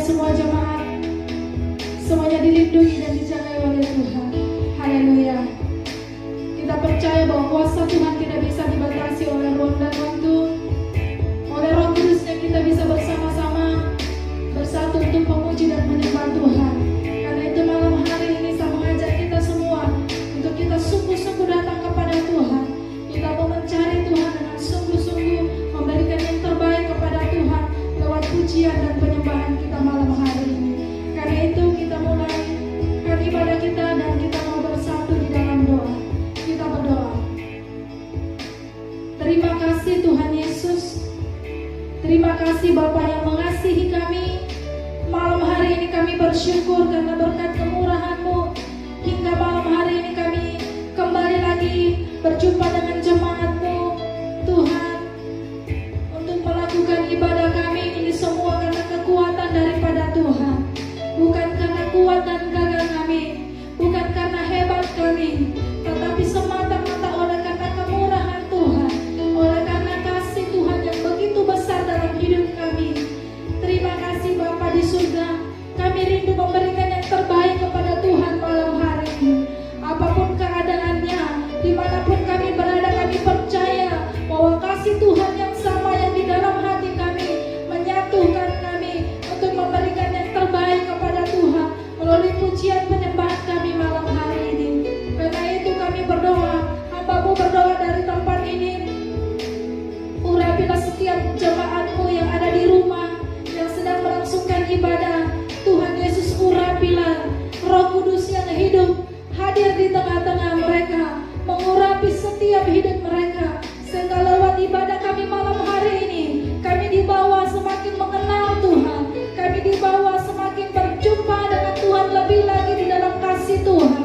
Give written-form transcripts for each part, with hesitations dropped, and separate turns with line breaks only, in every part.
semua jemaat, semuanya dilindungi dan dijaga oleh Tuhan. Haleluya. Kita percaya bahwa kuasa Tuhan tidak bisa dibatasi oleh ruang dan waktu. Oleh Roh Kudusnya kita bisa bersama-sama bersatu untuk memuji dan menyembah Tuhan. Karena itu malam hari ini saya mengajak kita semua untuk kita sungguh-sungguh datang kepada Tuhan. Kita mau mencari Tuhan dengan sungguh-sungguh, memberikan yang terbaik kepada Tuhan lewat pujian dan penyembahan kita malam hari ini. Karena itu kita mulai ibadah kita dan kita mau bersatu di dalam doa. Kita berdoa. Terima kasih Tuhan Yesus. Terima kasih Bapa yang mengasihi kami. Malam hari ini kami bersyukur karena berkat kemurahan-Mu. Hingga malam hari ini kami kembali lagi berjumpa dengan jemaat-Mu Tuhan, untuk melakukan ibadah kami ini semua karena kekuatan daripada Tuhan. Bukan karena kuat dan gagah kami, bukan karena hebat kami, tetapi semata-mata oleh karena kemurahan Tuhan, oleh karena kasih Tuhan yang begitu besar dalam hidup kami. Terima kasih Bapa di surga. Kami rindu memberikan yang terbaik kepada Tuhan malam hari ini. Apapun keadaannya, dimanapun kami berada, kami percaya bahwa kasih Tuhan yang sama yang di dalam hati kami menyatukan kami untuk memberikan yang terbaik kepada Tuhan melalui pujian penyembahan kami malam hari ini. Karena itu kami berdoa, hamba-Mu berdoa dari tempat ini. Urapilah setiap jemaat-Mu yang ada di rumah, yang sedang melangsungkan ibadah. Tuhan Yesus, urapilah Roh Kudus yang hidup hadir di tengah-tengah mereka, mengurapi setiap hidup mereka, sehingga lewat ibadah kami malam hari ini, kami dibawa semakin mengenal Tuhan, kami dibawa semakin berjumpa dengan Tuhan lebih lagi di dalam kasih Tuhan.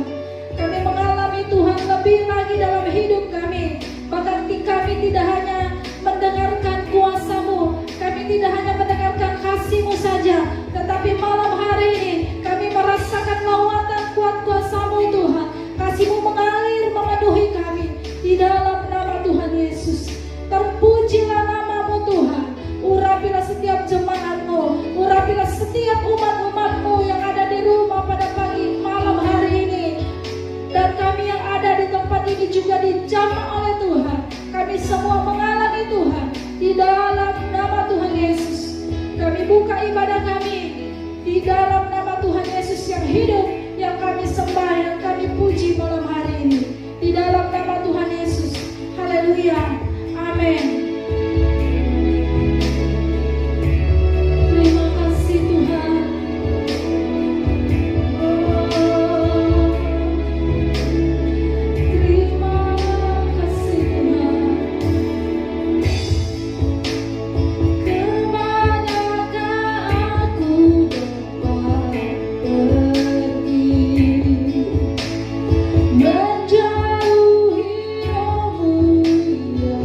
Kami mengalami Tuhan lebih lagi dalam hidup kami. Bahkan kami tidak hanya mendengarkan kuasa-Mu, kami tidak hanya mendengarkan kasih-Mu saja, tetapi malam hari ini kami merasakan lawatan kuat kuasa-Mu Tuhan. Kasih-Mu mengalir memenuhi kami di dalam nama Tuhan Yesus. Terpujilah nama-Mu Tuhan. Urapilah setiap jemaat-Mu, urapilah setiap umat-umat-Mu yang ada di rumah pada pagi malam hari ini. Dan kami yang ada di tempat ini juga dijamah oleh Tuhan. Kami semua mengalami Tuhan di dalam nama Tuhan Yesus. Kami buka ibadah kami di dalam nama Tuhan Yesus yang hidup, yang kami sembah, yang kami puji malam hari ini. Di dalam nama Tuhan Yesus. Haleluya. Amin. Terima kasih Tuhan. Menjauhi, oh mulia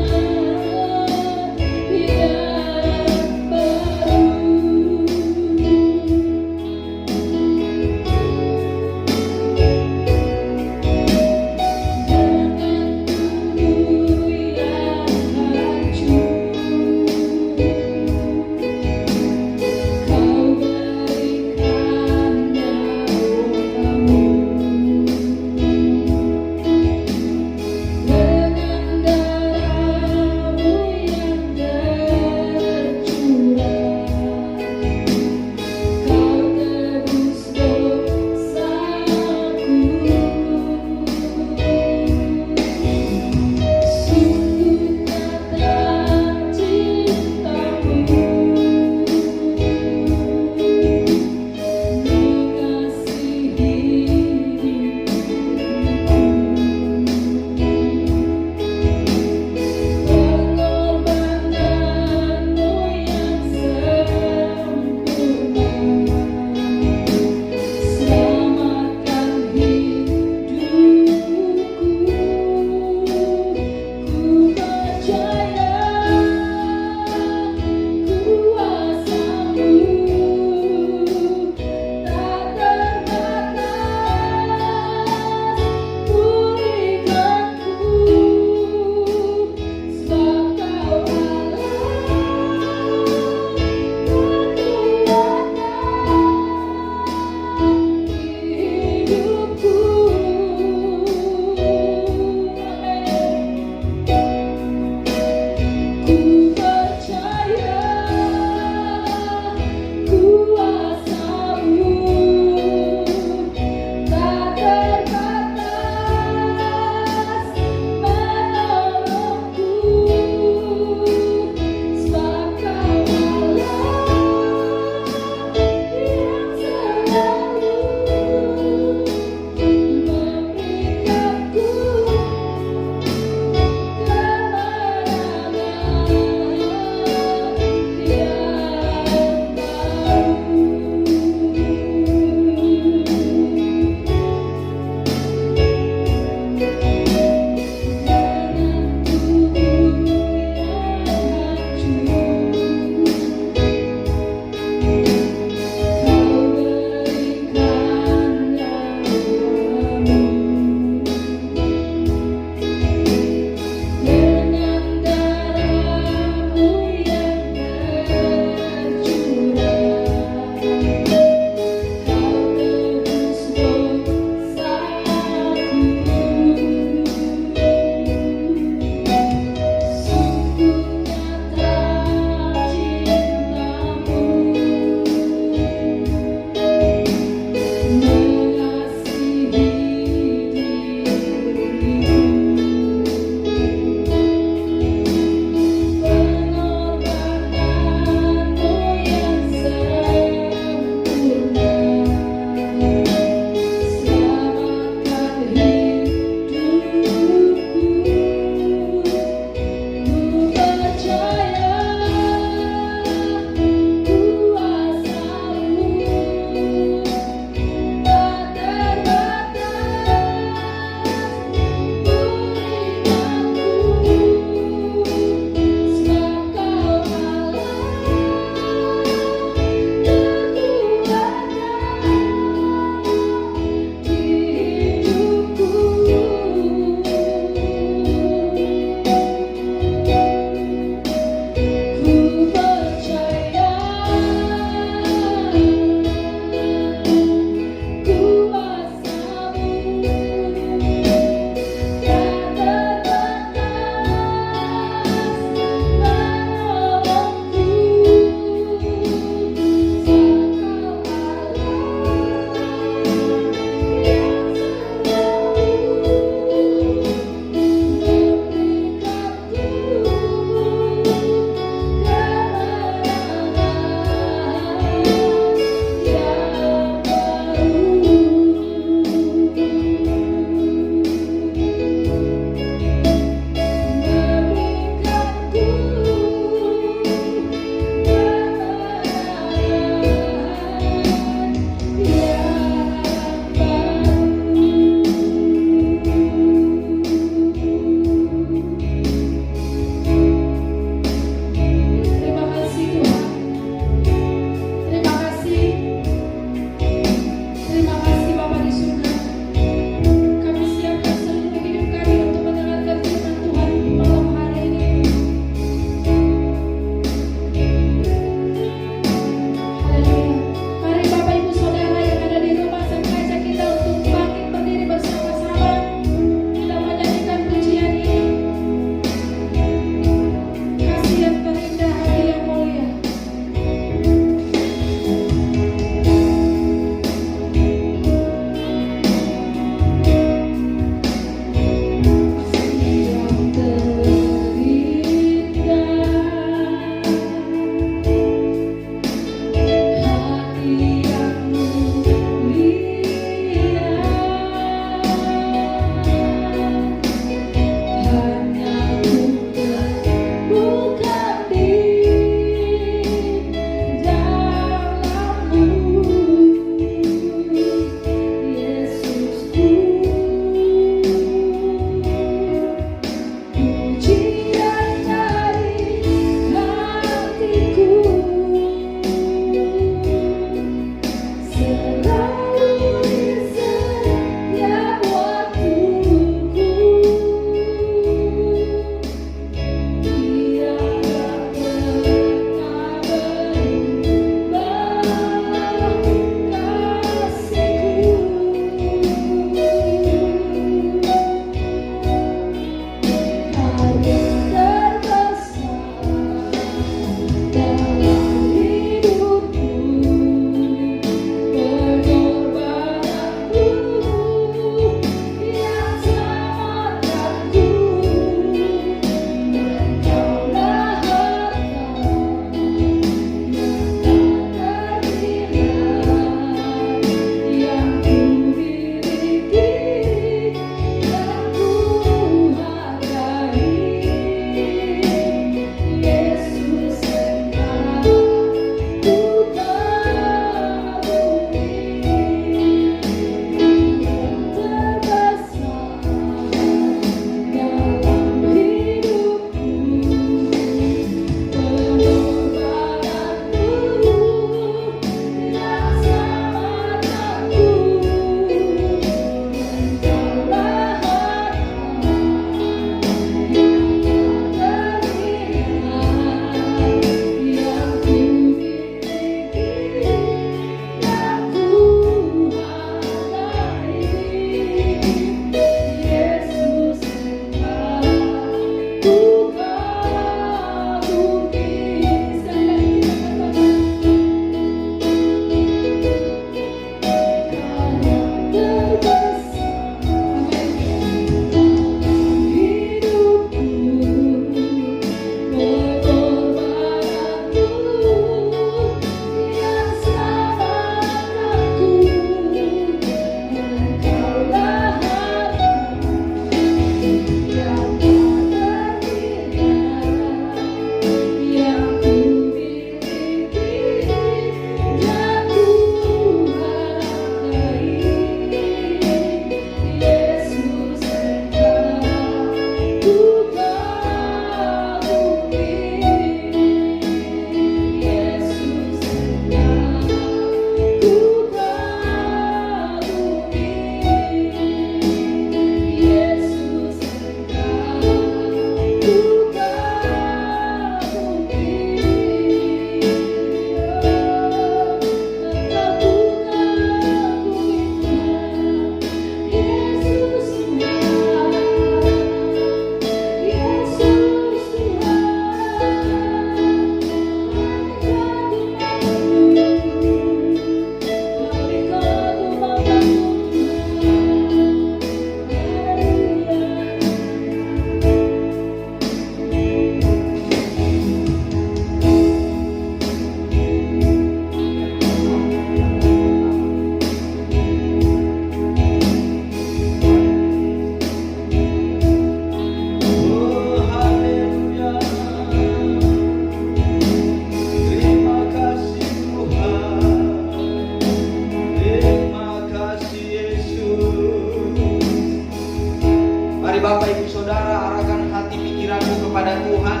Bapak Ibu Saudara, arahkan hati pikiranmu kepada Tuhan.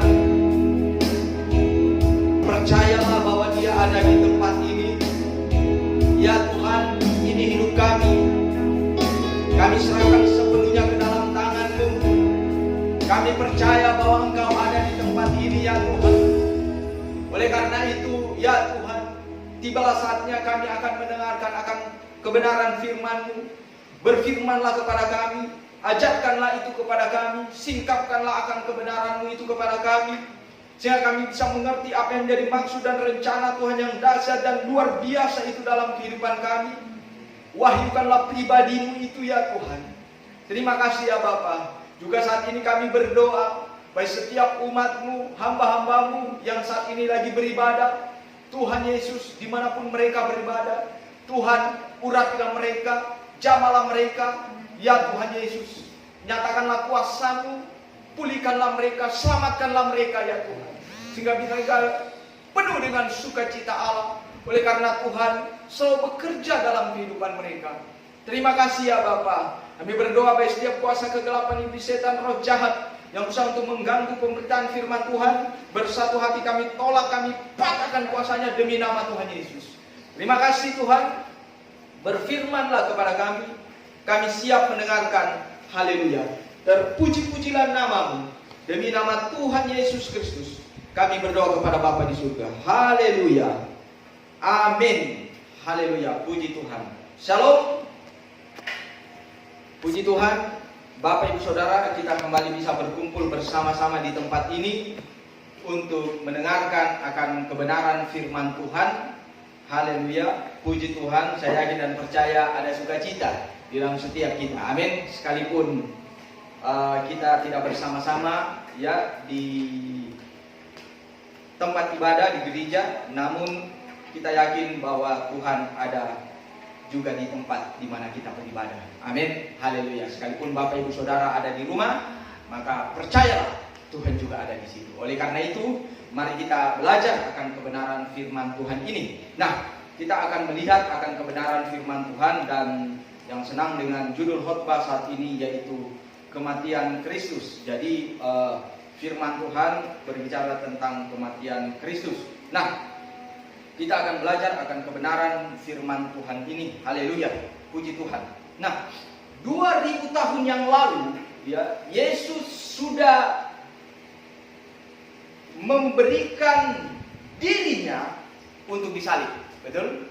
Percayalah bahwa Dia ada di tempat ini. Ya Tuhan, ini hidup kami. Kami serahkan sepenuhnya ke dalam tangan-Mu. Kami percaya bahwa Engkau ada di tempat ini ya Tuhan. Oleh karena itu ya Tuhan, tibalah saatnya kami akan mendengarkan akan kebenaran firman-Mu. Berfirmanlah kepada kami, ajarkanlah itu kepada kami, singkapkanlah akan kebenaran-Mu itu kepada kami, sehingga kami bisa mengerti apa yang menjadi maksud dan rencana Tuhan yang dahsyat dan luar biasa itu dalam kehidupan kami. Wahyukanlah pribadi-Mu itu ya Tuhan. Terima kasih ya Bapa. Juga saat ini kami berdoa, baik setiap umat-Mu, hamba-hamba-Mu yang saat ini lagi beribadah, Tuhan Yesus, dimanapun mereka beribadah, Tuhan uratilah mereka, jamalah mereka, ya Tuhan Yesus. Nyatakanlah kuasa-Mu, pulihkanlah mereka, selamatkanlah mereka ya Tuhan, sehingga mereka penuh dengan sukacita Allah. Oleh karena Tuhan selalu bekerja dalam kehidupan mereka. Terima kasih ya Bapa. Kami berdoa bagi setiap kuasa kegelapan, iblis, setan, roh jahat yang berusaha untuk mengganggu pemberitaan firman Tuhan, bersatu hati kami tolak, kami patahkan kuasanya demi nama Tuhan Yesus. Terima kasih Tuhan. Berfirmanlah kepada kami, kami siap mendengarkan. Haleluya. Terpuji-pujilah nama-Mu. Demi nama Tuhan Yesus Kristus kami berdoa kepada Bapa di surga. Haleluya. Amin. Haleluya. Puji Tuhan. Shalom. Puji Tuhan. Bapak Ibu Saudara, kita kembali bisa berkumpul bersama-sama di tempat ini untuk mendengarkan akan kebenaran firman Tuhan. Haleluya. Puji Tuhan. Saya yakin dan percaya ada sukacita di dalam setiap kita. Amin. Sekalipun kita tidak bersama-sama ya di tempat ibadah di gereja, namun kita yakin bahwa Tuhan ada juga di tempat di mana kita beribadah. Amin. Haleluya. Sekalipun Bapak Ibu Saudara ada di rumah, maka percayalah Tuhan juga ada di situ. Oleh karena itu, mari kita belajar akan kebenaran firman Tuhan ini. Nah, kita akan melihat akan kebenaran firman Tuhan, dan yang senang dengan judul khotbah saat ini yaitu kematian Kristus. Jadi firman Tuhan berbicara tentang kematian Kristus. Nah, kita akan belajar akan kebenaran firman Tuhan ini. Haleluya. Puji Tuhan. Nah, 2000 tahun yang lalu ya, Yesus sudah memberikan dirinya untuk disalib. Betul?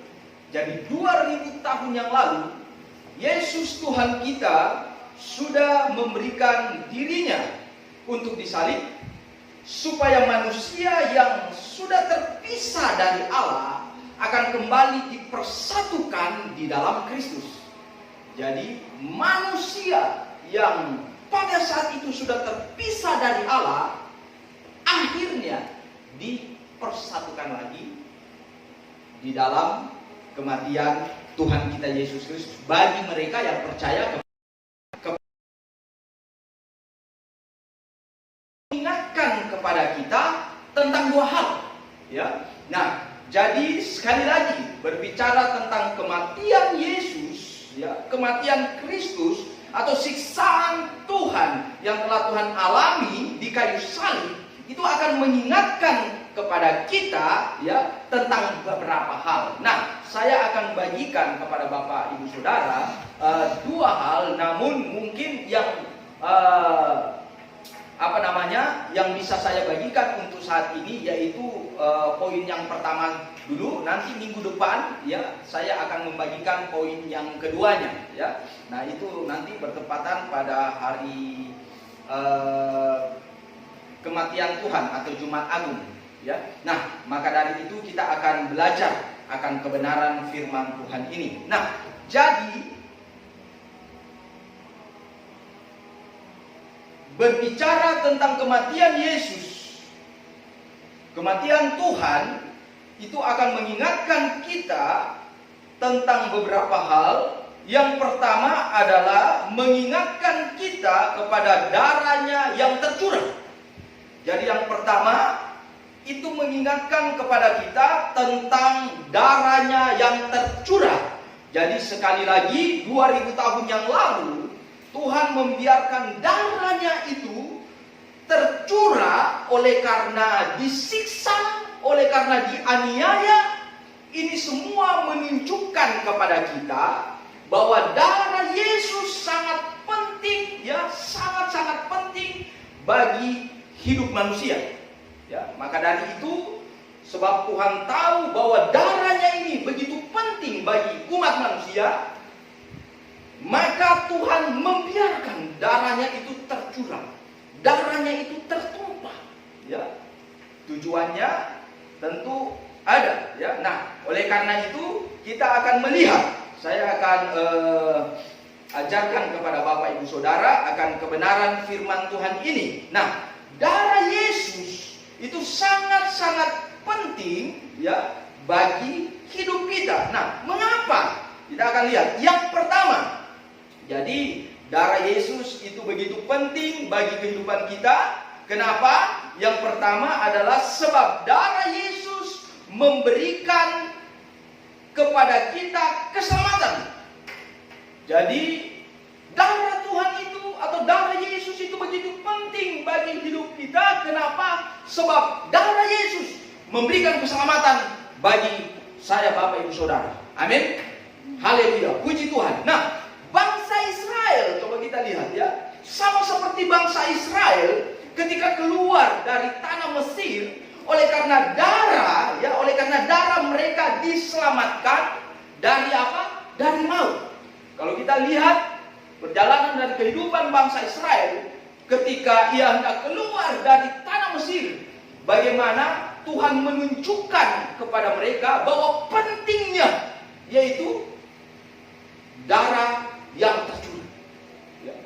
Jadi 2000 tahun yang lalu Yesus Tuhan kita sudah memberikan dirinya untuk disalib, supaya manusia yang sudah terpisah dari Allah akan kembali dipersatukan di dalam Kristus. Jadi manusia yang pada saat itu sudah terpisah dari Allah akhirnya dipersatukan lagi di dalam kematian Tuhan kita Yesus Kristus. Bagi mereka yang percaya ingatkan kepada kita tentang dua hal ya. Nah, jadi sekali lagi berbicara tentang kematian Yesus ya, kematian Kristus atau siksaan Tuhan yang telah Tuhan alami di kayu salib, itu akan mengingatkan kepada kita ya tentang beberapa hal. Nah, saya akan bagikan kepada Bapak Ibu Saudara dua hal, namun mungkin yang yang bisa saya bagikan untuk saat ini yaitu poin yang pertama dulu. Nanti minggu depan ya saya akan membagikan poin yang keduanya ya. Nah, itu nanti bertepatan pada hari kematian Tuhan atau Jumat Agung ya. Nah, maka dari itu kita akan belajar akan kebenaran firman Tuhan ini. Nah, jadi berbicara tentang kematian Yesus, kematian Tuhan, itu akan mengingatkan kita tentang beberapa hal. Yang pertama adalah mengingatkan kita kepada darahnya yang tercurah. Jadi yang pertama itu mengingatkan kepada kita tentang darahnya yang tercurah. Jadi sekali lagi 2000 tahun yang lalu Tuhan membiarkan darahnya itu tercurah oleh karena disiksa, oleh karena dianiaya. Ini semua menunjukkan kepada kita bahwa darah Yesus sangat penting, ya, sangat-sangat penting bagi hidup manusia. Ya, maka dari itu, sebab Tuhan tahu bahwa darahnya ini begitu penting bagi umat manusia, maka Tuhan membiarkan darahnya itu tercurah, darahnya itu tertumpah. Ya, tujuannya tentu ada. Ya, nah, oleh karena itu kita akan melihat. Saya akan ajarkan kepada Bapak Ibu Saudara akan kebenaran firman Tuhan ini. Nah, darah Yesus itu sangat-sangat penting, ya, bagi hidup kita. Nah, mengapa? Kita akan lihat. Yang pertama, jadi darah Yesus itu begitu penting bagi kehidupan kita. Kenapa? Yang pertama adalah sebab darah Yesus memberikan kepada kita keselamatan. Jadi darah Tuhan itu atau darah Yesus itu begitu penting bagi hidup kita. Kenapa? Sebab darah Yesus memberikan keselamatan bagi saya, Bapak Ibu Saudara. Amin. Haleluya. Puji Tuhan. Nah, bangsa Israel, coba kita lihat, ya, sama seperti bangsa Israel ketika keluar dari tanah Mesir, oleh karena darah mereka diselamatkan dari apa? Dari maut. Kalau kita lihat perjalanan dari kehidupan bangsa Israel ketika ia hendak keluar dari tanah Mesir, bagaimana Tuhan menunjukkan kepada mereka bahwa pentingnya yaitu darah yang tercurah. Ya.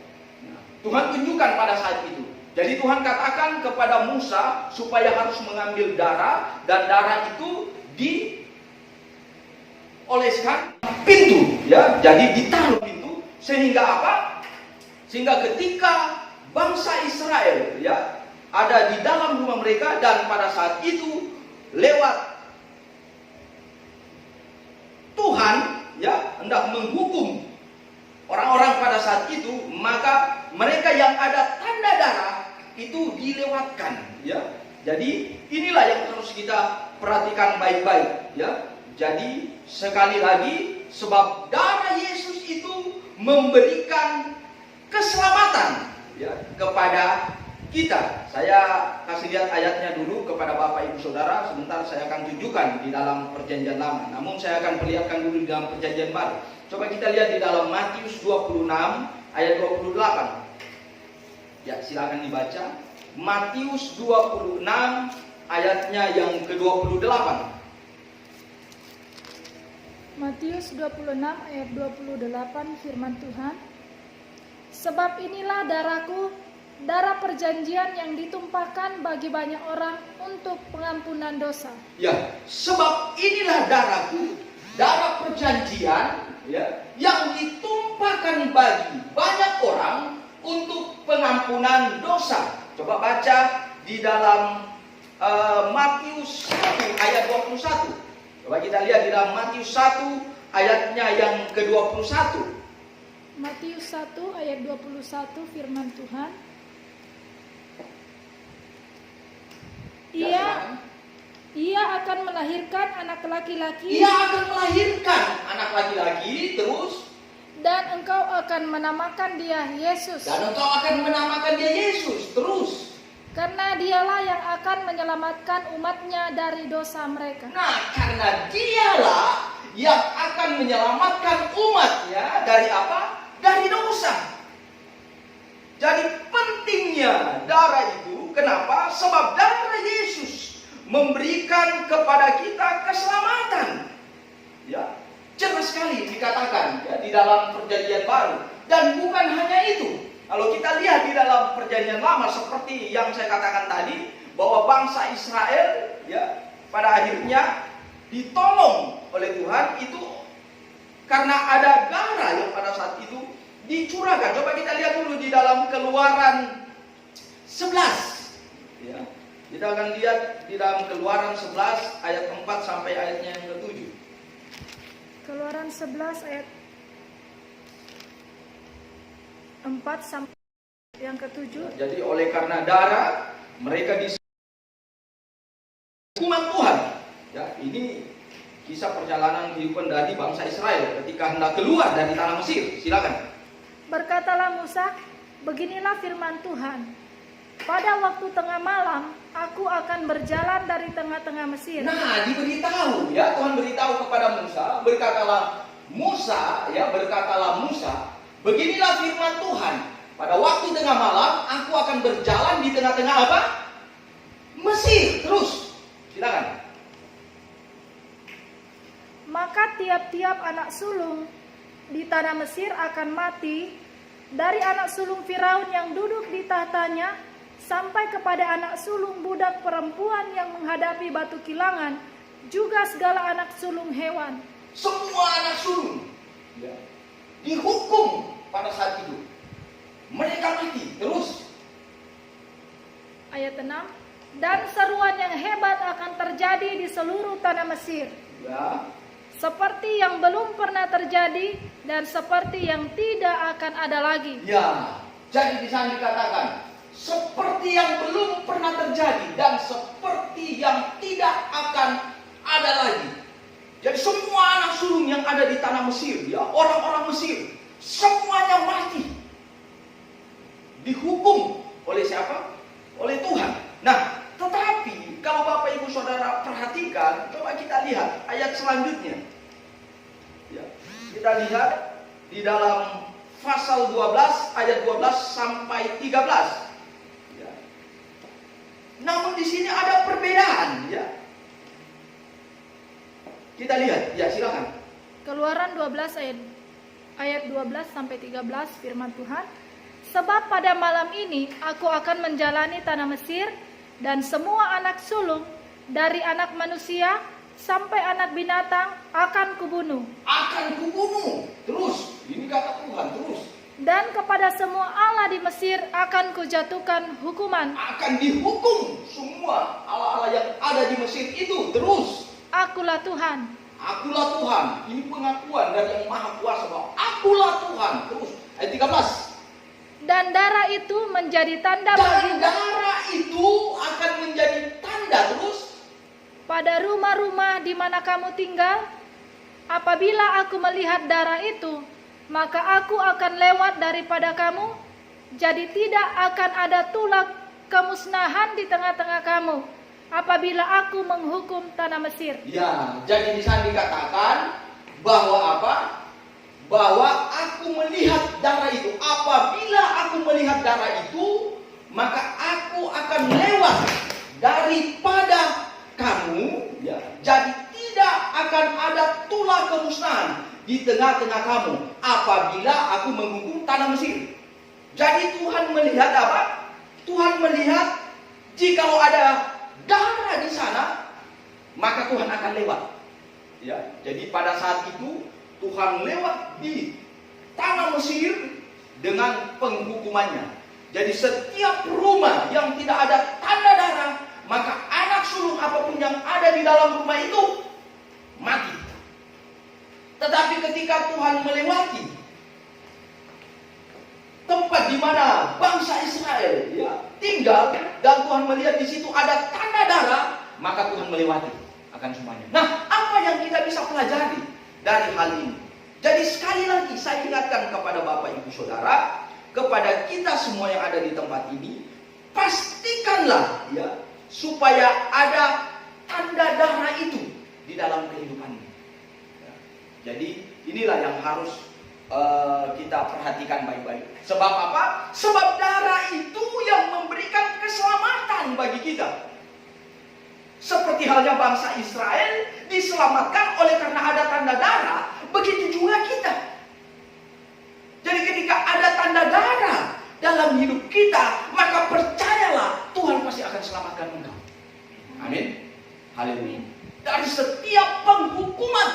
Nah, Tuhan tunjukkan pada saat itu. Jadi Tuhan katakan kepada Musa supaya harus mengambil darah, dan darah itu dioleskan pintu, ya. Jadi ditaruh pintu sehingga apa? Sehingga ketika bangsa Israel, ya, ada di dalam rumah mereka, dan pada saat itu lewat Tuhan, ya, hendak menghukum orang-orang pada saat itu, maka mereka yang ada tanda darah itu dilewatkan, ya. Jadi inilah yang harus kita perhatikan baik-baik, ya. Jadi sekali lagi, sebab darah Yesus itu memberikan keselamatan, ya, kepada kita. Saya kasih lihat ayatnya dulu kepada Bapak Ibu Saudara. Sebentar saya akan tunjukkan di dalam Perjanjian Lama. Namun saya akan perlihatkan dulu di dalam Perjanjian Baru. Coba kita lihat di dalam Matius 26 ayat 28. Ya, silakan dibaca. Matius 26 ayatnya yang ke-28.
Matius 26 ayat 28, firman Tuhan. Sebab inilah darahku, darah perjanjian yang ditumpahkan bagi banyak orang untuk pengampunan dosa.
Ya, sebab inilah darahku, darah perjanjian, ya, yang ditumpahkan bagi banyak orang untuk pengampunan dosa. Coba baca di dalam Matius 1 ayat 21. Coba kita lihat di dalam Matius 1 ayatnya yang ke-21.
Matius 1 ayat 21, firman Tuhan. Ia akan melahirkan anak laki-laki.
Ia akan melahirkan anak laki-laki, terus,
dan engkau akan menamakan dia Yesus.
Dan engkau akan menamakan dia Yesus, terus.
Karena dialah yang akan menyelamatkan umatnya dari dosa mereka.
Nah, karena dialah yang akan menyelamatkan umatnya dari apa? Dari dosa. Jadi pentingnya darah itu, kenapa? Sebab darah Yesus memberikan kepada kita keselamatan. Ya, jelas sekali dikatakan, ya, di dalam Perjanjian Baru. Dan bukan hanya itu. Kalau kita lihat di dalam Perjanjian Lama, seperti yang saya katakan tadi, bahwa bangsa Israel, ya, pada akhirnya ditolong oleh Tuhan itu karena ada darah yang pada saat itu dicurahkan. Coba kita lihat dulu di dalam Keluaran 11. Ya, kita akan lihat di dalam Keluaran 11 ayat 4 sampai ayatnya yang ke-7.
Keluaran 11 ayat 4 sampai yang ke-7.
Jadi oleh karena darah mereka hukuman Tuhan. Ya, ini kisah perjalanan kehidupan dari bangsa Israel ketika hendak keluar dari tanah Mesir. Silakan.
Berkatalah Musa, beginilah firman Tuhan. Pada waktu tengah malam, aku akan berjalan dari tengah-tengah Mesir.
Nah, diberitahu ya, Tuhan beritahu kepada Musa, berkatalah Musa, beginilah firman Tuhan. Pada waktu tengah malam, aku akan berjalan di tengah-tengah apa? Mesir. Terus, silakan.
Maka tiap-tiap anak sulung di tanah Mesir akan mati, dari anak sulung Firaun yang duduk di tahtanya, sampai kepada anak sulung budak perempuan yang menghadapi batu kilangan, juga segala anak sulung hewan.
Semua anak sulung ya, dihukum pada saat itu. Mereka mati. Terus.
Ayat 6. Dan seruan yang hebat akan terjadi di seluruh tanah Mesir.
Ya.
Seperti yang belum pernah terjadi dan seperti yang tidak akan ada lagi.
Ya, jadi di sana dikatakan seperti yang belum pernah terjadi dan seperti yang tidak akan ada lagi. Jadi semua anak sulung yang ada di tanah Mesir, ya, orang-orang Mesir, semuanya mati. Dihukum oleh siapa? Oleh Tuhan. Nah, tetapi kalau Bapak Ibu Saudara perhatikan, coba kita lihat ayat selanjutnya. Ya, kita lihat di dalam pasal 12 ayat 12 sampai 13. Ya. Namun di sini ada perbedaan, ya. Kita lihat, ya silakan.
Keluaran 12 ayat 12 sampai 13 firman Tuhan. Sebab pada malam ini aku akan menjalani tanah Mesir, dan semua anak sulung dari anak manusia sampai anak binatang akan kubunuh.
Akan kubunuh. Terus, ini kata Tuhan, terus.
Dan kepada semua Allah di Mesir akan kujatuhkan hukuman.
Akan dihukum semua Allah-Allah yang ada di Mesir itu. Terus.
Akulah Tuhan.
Akulah Tuhan. Ini pengakuan dari yang Maha Kuasa bahwa akulah Tuhan. Terus, ayat 13.
Dan darah itu menjadi tanda
dan darah itu akan menjadi tanda. Terus.
Pada rumah-rumah di mana kamu tinggal, apabila aku melihat darah itu, maka aku akan lewat daripada kamu, jadi tidak akan ada tulah kemusnahan di tengah-tengah kamu, apabila aku menghukum tanah Mesir.
Ya, jadi di sana dikatakan bahwa apa? Bahwa aku melihat darah itu. Apabila aku melihat darah itu, maka aku akan lewat daripada kamu, ya, jadi tidak akan ada tulah kemusnahan di tengah-tengah kamu apabila aku menghukum tanah Mesir. Jadi Tuhan melihat apa? Tuhan melihat jikalau ada darah di sana, maka Tuhan akan lewat. Ya, jadi pada saat itu Tuhan lewat di tanah Mesir dengan penghukumannya. Jadi setiap rumah yang tidak ada tanda darah, maka anak sulung apapun yang ada di dalam rumah itu mati. Tetapi ketika Tuhan melewati tempat di mana bangsa Israel ya tinggal dan Tuhan melihat di situ ada tanda darah, maka Tuhan melewati akan semuanya. Nah, apa yang kita bisa pelajari dari hal ini? Jadi sekali lagi saya ingatkan kepada Bapak Ibu Saudara, kepada kita semua yang ada di tempat ini, pastikanlah ya supaya ada tanda darah itu di dalam kehidupanmu. Ya. Jadi inilah yang harus kita perhatikan baik-baik. Sebab apa? Sebab darah itu yang memberikan keselamatan bagi kita. Seperti halnya bangsa Israel diselamatkan oleh karena ada tanda darah, begitu juga kita. Jadi ketika ada tanda darah dalam hidup kita, maka percayalah Tuhan pasti akan selamatkan engkau. Amin. Haleluya. Dari setiap penghukuman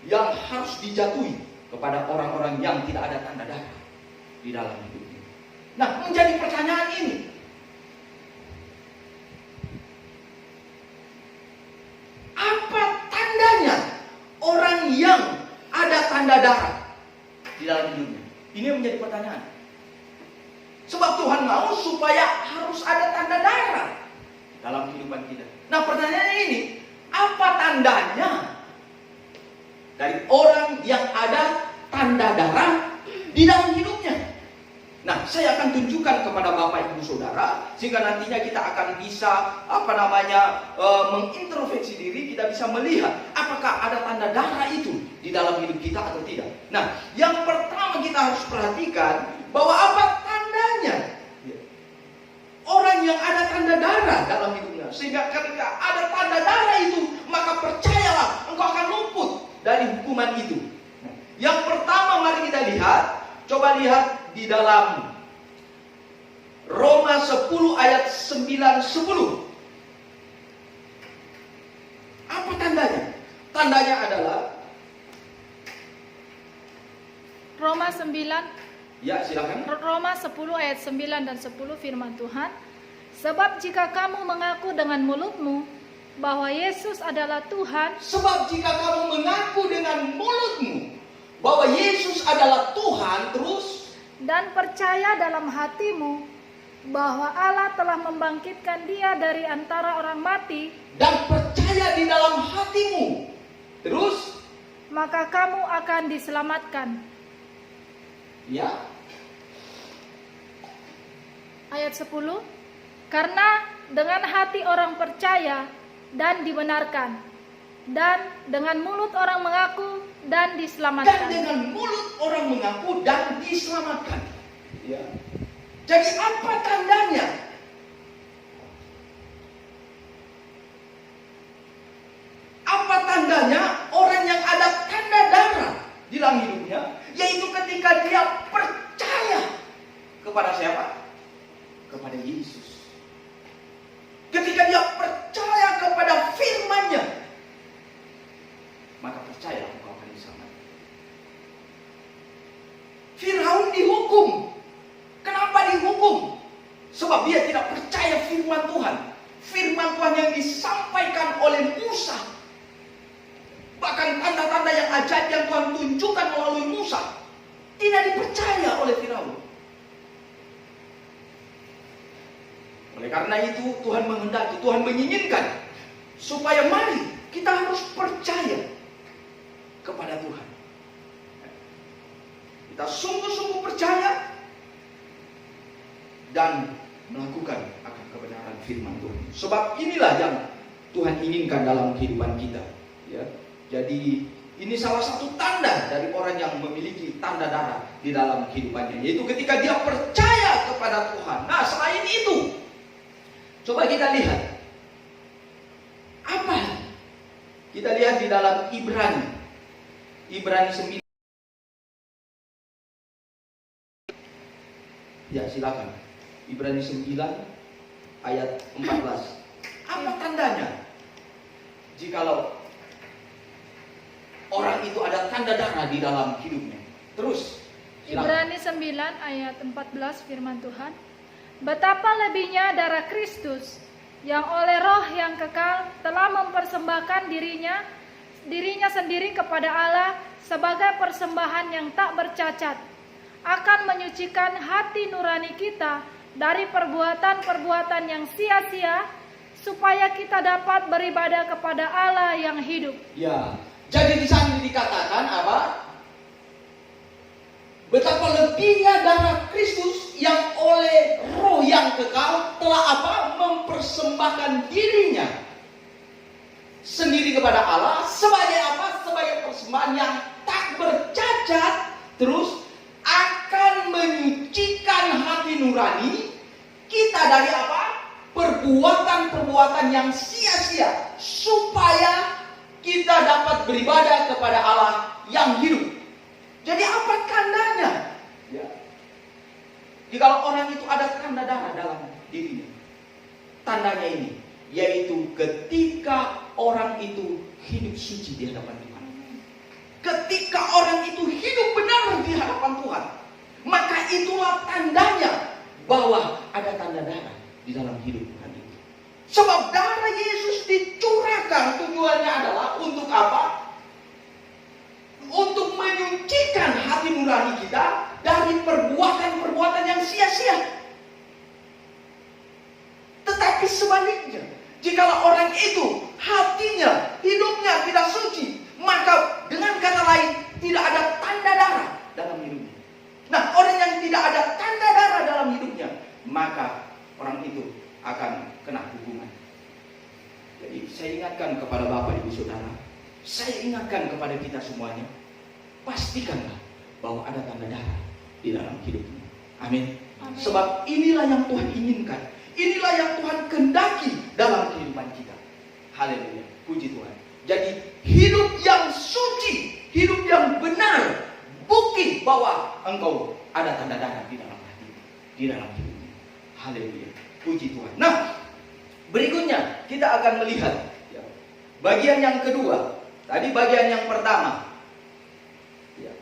yang harus dijatuhi kepada orang-orang yang tidak ada tanda darah di dalam hidupnya. Nah, menjadi pertanyaan ini, apa tandanya orang yang ada tanda darah di dalam hidupnya? Ini menjadi pertanyaan. supaya harus ada tanda darah dalam kehidupan kita. Nah, pertanyaannya ini, apa tandanya dari orang yang ada tanda darah di dalam hidupnya? Nah, saya akan tunjukkan kepada Bapak Ibu Saudara sehingga nantinya kita akan bisa mengintrospeksi diri, kita bisa melihat apakah ada tanda darah itu di dalam hidup kita atau tidak. Nah, yang pertama kita harus perhatikan bahwa apa tandanya orang yang ada tanda darah dalam hidupnya, sehingga ketika ada tanda darah itu, maka percayalah engkau akan luput dari hukuman itu. Nah, yang pertama mari kita lihat, coba lihat di dalam Roma 10 ayat 9-10. Apa tandanya? Tandanya adalah
Roma 9.
Ya, silakan.
Roma 10 ayat 9 dan 10 firman Tuhan. Sebab jika kamu mengaku dengan mulutmu bahwa Yesus adalah Tuhan,
sebab jika kamu mengaku dengan mulutmu bahwa Yesus adalah Tuhan, terus
dan percaya dalam hatimu bahwa Allah telah membangkitkan Dia dari antara orang mati,
dan percaya di dalam hatimu, terus
maka kamu akan diselamatkan.
Ya.
Ayat 10. Karena dengan hati orang percaya dan dibenarkan, dan dengan mulut orang mengaku dan diselamatkan.
Dan dengan mulut orang mengaku dan diselamatkan. Ya. Jadi apa tandanya? Apa tandanya orang yang ada tanda darah di dalam hidupnya? Yaitu ketika dia percaya kepada siapa? Kepada Yesus. Ketika dia percaya kepada firman-Nya, maka percaya engkau akan diselamatkan. Firaun dihukum. Kenapa dihukum? Sebab dia tidak percaya firman Tuhan. Firman Tuhan yang disampaikan oleh Musa. Bahkan tanda-tanda yang ajaib yang Tuhan tunjukkan melalui Musa tidak dipercaya oleh Firaun. Oleh karena itu Tuhan menghendaki, Tuhan menginginkan supaya mari kita harus percaya kepada Tuhan. Kita sungguh-sungguh percaya dan melakukan akan kebenaran firman Tuhan. Sebab inilah yang Tuhan inginkan dalam kehidupan kita. Ya. Jadi ini salah satu tanda dari orang yang memiliki tanda darah di dalam kehidupannya, yaitu ketika dia percaya kepada Tuhan. Nah, selain itu, coba kita lihat apa? Kita lihat di dalam Ibrani 9. Ya, silakan. Ibrani 9 ayat 14. Apa tandanya? Jikalau orang itu ada tanda darah di dalam hidupnya. Terus, silakan.
Ibrani 9 ayat 14 firman Tuhan. Betapa lebihnya darah Kristus yang oleh roh yang kekal telah mempersembahkan dirinya sendiri kepada Allah sebagai persembahan yang tak bercacat, akan menyucikan hati nurani kita dari perbuatan-perbuatan yang sia-sia, supaya kita dapat beribadah kepada Allah yang hidup.
Ya, jadi di sana dikatakan apa? Betapa lebihnya darah Kristus yang oleh roh yang kekal telah apa? Mempersembahkan dirinya sendiri kepada Allah sebagai apa? Sebagai persembahan yang tak bercacat, terus akan menyucikan hati nurani kita dari apa? Perbuatan-perbuatan yang sia-sia, supaya kita dapat beribadah kepada Allah yang hidup. Jadi apa tandanya? Ya. Jika orang itu ada tanda darah dalam dirinya, tandanya ini, yaitu ketika orang itu hidup suci di hadapan Tuhan. Ketika orang itu hidup benar di hadapan Tuhan, maka itulah tandanya bahwa ada tanda darah di dalam hidup Tuhan itu. Sebab darah Yesus dicurahkan, tujuannya adalah untuk apa? Untuk menyucikan hati nurani kita dari perbuatan-perbuatan yang sia-sia. Tetapi sebaliknya, jikalau orang itu hatinya, hidupnya tidak suci, maka dengan kata lain tidak ada tanda darah dalam hidupnya. Nah, orang yang tidak ada tanda darah dalam hidupnya, maka orang itu akan kena hukuman. Jadi saya ingatkan kepada Bapak Ibu Saudara, saya ingatkan kepada kita semuanya, pastikanlah bahwa ada tanda darah di dalam hidupnya. Amin.
Amin.
Sebab inilah yang Tuhan inginkan, inilah yang Tuhan kehendaki dalam kehidupan kita. Haleluya, puji Tuhan. Jadi hidup yang suci, hidup yang benar, bukti bahwa engkau ada tanda darah di dalam hati, di dalam hidupnya. Haleluya, puji Tuhan. Nah, berikutnya kita akan melihat ya, bagian yang kedua. Tadi bagian yang pertama, ya,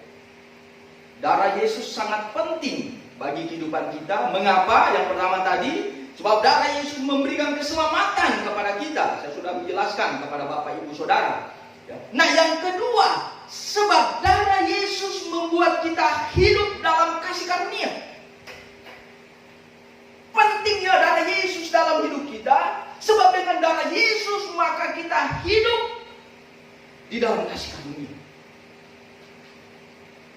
darah Yesus sangat penting bagi kehidupan kita. Mengapa? Yang pertama tadi, sebab darah Yesus memberikan keselamatan kepada kita. Saya sudah menjelaskan kepada Bapak Ibu Saudara. Nah, yang kedua, sebab darah Yesus membuat kita hidup dalam kasih karunia. Pentingnya darah Yesus dalam hidup kita, sebab dengan darah Yesus maka kita hidup di dalam kasih karunia.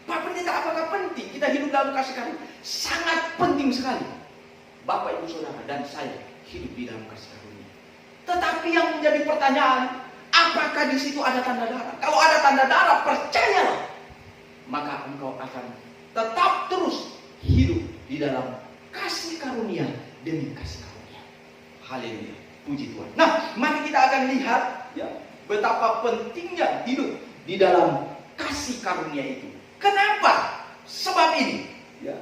Pak Pendeta, apakah penting kita hidup dalam kasih karunia? Sangat penting sekali. Bapak Ibu Saudara dan saya hidup di dalam kasih karunia. Tetapi yang menjadi pertanyaan, apakah di situ ada tanda darah? Kalau ada tanda darah, percayalah, maka engkau akan tetap terus hidup di dalam kasih karunia demi kasih karunia. Haleluya, puji Tuhan. Nah, mari kita akan lihat ya, betapa pentingnya hidup di dalam kasih karunia itu. Kenapa? Sebab ini ya.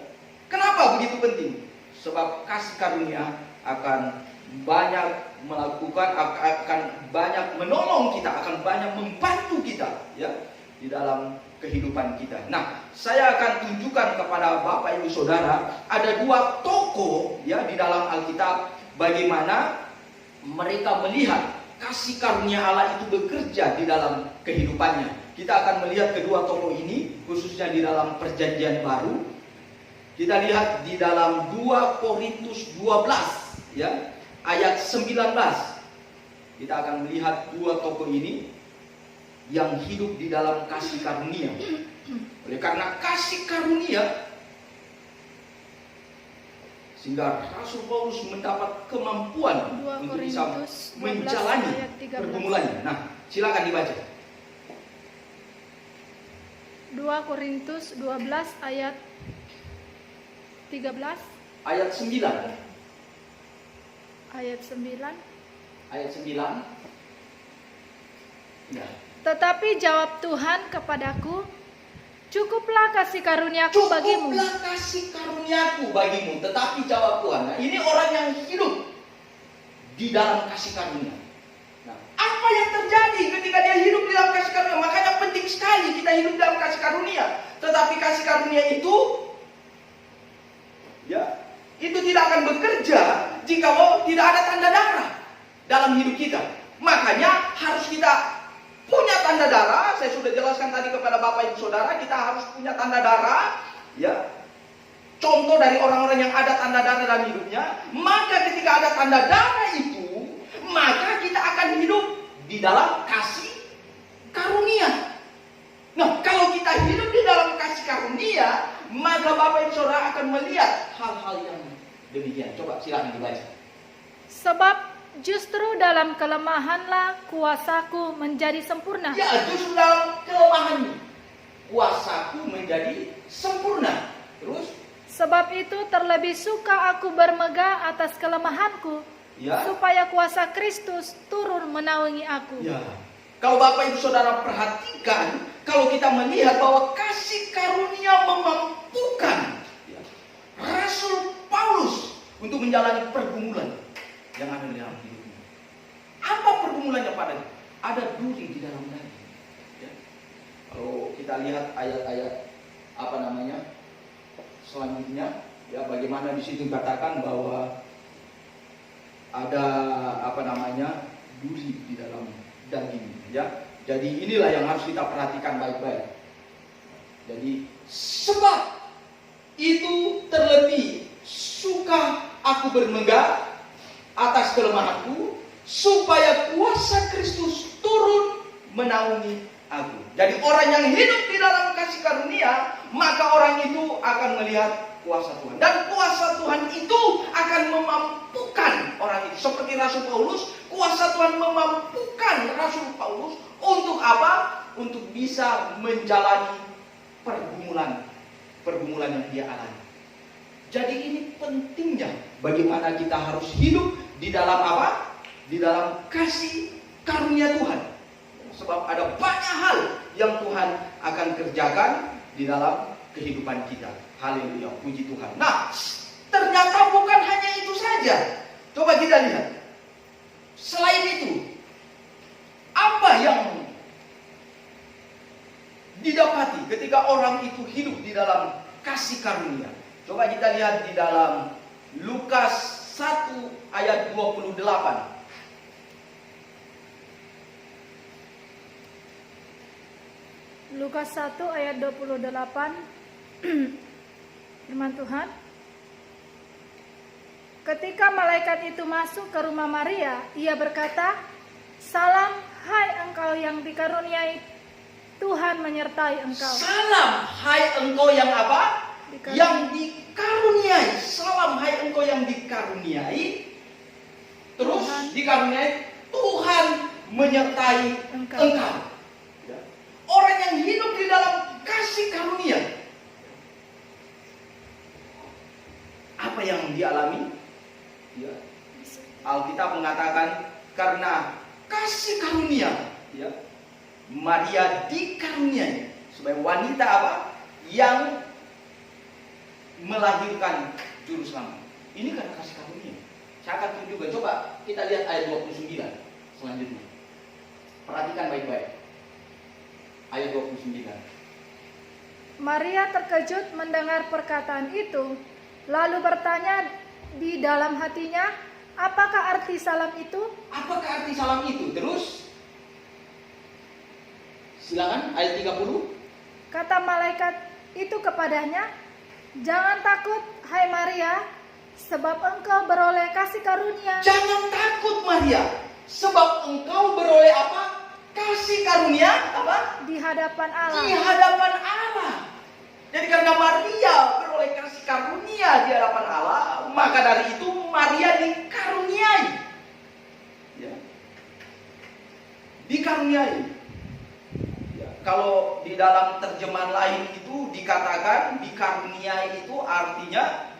Kenapa begitu penting? Sebab kasih karunia akan banyak melakukan, akan banyak menolong kita, akan banyak membantu kita ya di dalam kehidupan kita. Nah, saya akan tunjukkan kepada Bapak Ibu Saudara ada dua tokoh ya di dalam Alkitab bagaimana mereka melihat kasih karunia Allah itu bekerja di dalam kehidupannya. Kita akan melihat kedua tokoh ini khususnya di dalam Perjanjian Baru. Kita lihat di dalam 2 Korintus 12 ya, ayat 19. Kita akan melihat dua tokoh ini yang hidup di dalam kasih karunia. Oleh karena kasih karunia, sehingga Rasul Paulus mendapat kemampuan untuk bisa menjalani pergumulannya. Nah, silakan dibaca.
2 Korintus 12 ayat 13.
Ayat 9.
Ayat 9.
Ayat 9. Ya.
Tetapi jawab Tuhan kepadaku, cukuplah kasih karuniaku bagimu.
Cukuplah kasih karuniaku bagimu. Tetapi jawab Tuhan. Nah, ini orang yang hidup di dalam kasih karunia. Nah, apa yang terjadi ketika dia hidup di dalam kasih karunia? Makanya penting sekali kita hidup dalam kasih karunia. Tetapi kasih karunia itu ya, itu tidak akan bekerja jika tidak ada tanda darah dalam hidup kita. Makanya harus kita punya tanda darah. Saya sudah jelaskan tadi kepada Bapak Ibu Saudara, kita harus punya tanda darah ya. Contoh dari orang-orang yang ada tanda darah dalam hidupnya, maka ketika ada tanda darah itu, maka kita akan hidup di dalam kasih karunia. Nah, kalau kita hidup di dalam kasih karunia, maka Bapak Ibu Saudara akan melihat hal-hal yang demikian. Coba silakan dibaca.
Sebab justru dalam kelemahanlah kuasaku menjadi sempurna.
Ya, justru dalam kelemahan kuasaku menjadi sempurna. Terus?
Sebab itu terlebih suka aku bermegah atas kelemahanku,
Ya.
supaya kuasa Kristus turun menaungi aku.
Ya. Kalau Bapak Ibu Saudara perhatikan, kalau kita melihat bahwa kasih karunia memampukan ya, Rasul Paulus untuk menjalani pergumulan yang ada di dalam hidupnya. Apa pergumulannya padanya? Ada duri di dalam daging. Ya. Kalau kita lihat ayat-ayat selanjutnya, ya bagaimana di situ dikatakan bahwa ada duri di dalam daging. Ya, jadi inilah yang harus kita perhatikan baik-baik. Jadi sebab itu terlebih suka aku bermegah atas kelemahanku, supaya kuasa Kristus turun menaungi aku. Jadi orang yang hidup di dalam kasih karunia, maka orang itu akan melihat kuasa Tuhan. Dan kuasa Tuhan itu akan memampukan orang itu. Seperti Rasul Paulus, kuasa Tuhan memampukan Rasul Paulus untuk apa? Untuk bisa menjalani pergumulan yang dia alami. Jadi ini pentingnya bagaimana kita harus hidup di dalam apa? Di dalam kasih karunia Tuhan. Sebab ada banyak hal yang Tuhan akan kerjakan di dalam kehidupan kita. Haleluya, puji Tuhan. Nah, ternyata bukan hanya itu saja. Coba kita lihat. Selain itu, apa yang didapati ketika orang itu hidup di dalam kasih karunia? Coba kita lihat di dalam Lukas 1 ayat 28.
Lukas 1 ayat 28. Firman Tuhan. Ketika malaikat itu masuk ke rumah Maria, ia berkata, "Salam, hai engkau yang dikaruniai, Tuhan menyertai engkau."
Salam, hai engkau yang apa? Yang dikaruniai. Salam, hai engkau yang dikaruniai. Terus
Tuhan.
Dikaruniai, Tuhan menyertai engkau. Ya. Orang yang hidup di dalam kasih karunia, apa yang dialami? Ya. Alkitab mengatakan karena kasih karunia, ya, Maria dikaruniai sebagai wanita apa? Yang melahirkan juru selamat. Ini karena kasih karunia. Saya akan tunjukkan. Coba kita lihat ayat 29 selanjutnya. Perhatikan baik-baik. Ayat 29.
Maria terkejut mendengar perkataan itu, lalu bertanya di dalam hatinya, apakah arti salam itu?
Apakah arti salam itu? Terus silakan ayat 30.
Kata malaikat itu kepadanya, "Jangan takut, hai Maria, sebab engkau beroleh kasih karunia."
Jangan takut Maria, sebab engkau beroleh apa? Kasih karunia apa?
Di hadapan Allah.
Di hadapan Allah. Jadi karena Maria beroleh kasih karunia di hadapan Allah, maka dari itu Maria dikaruniai. Ya. Dikaruniai. Ya. Kalau di dalam terjemahan lain itu dikatakan dikaruniai itu artinya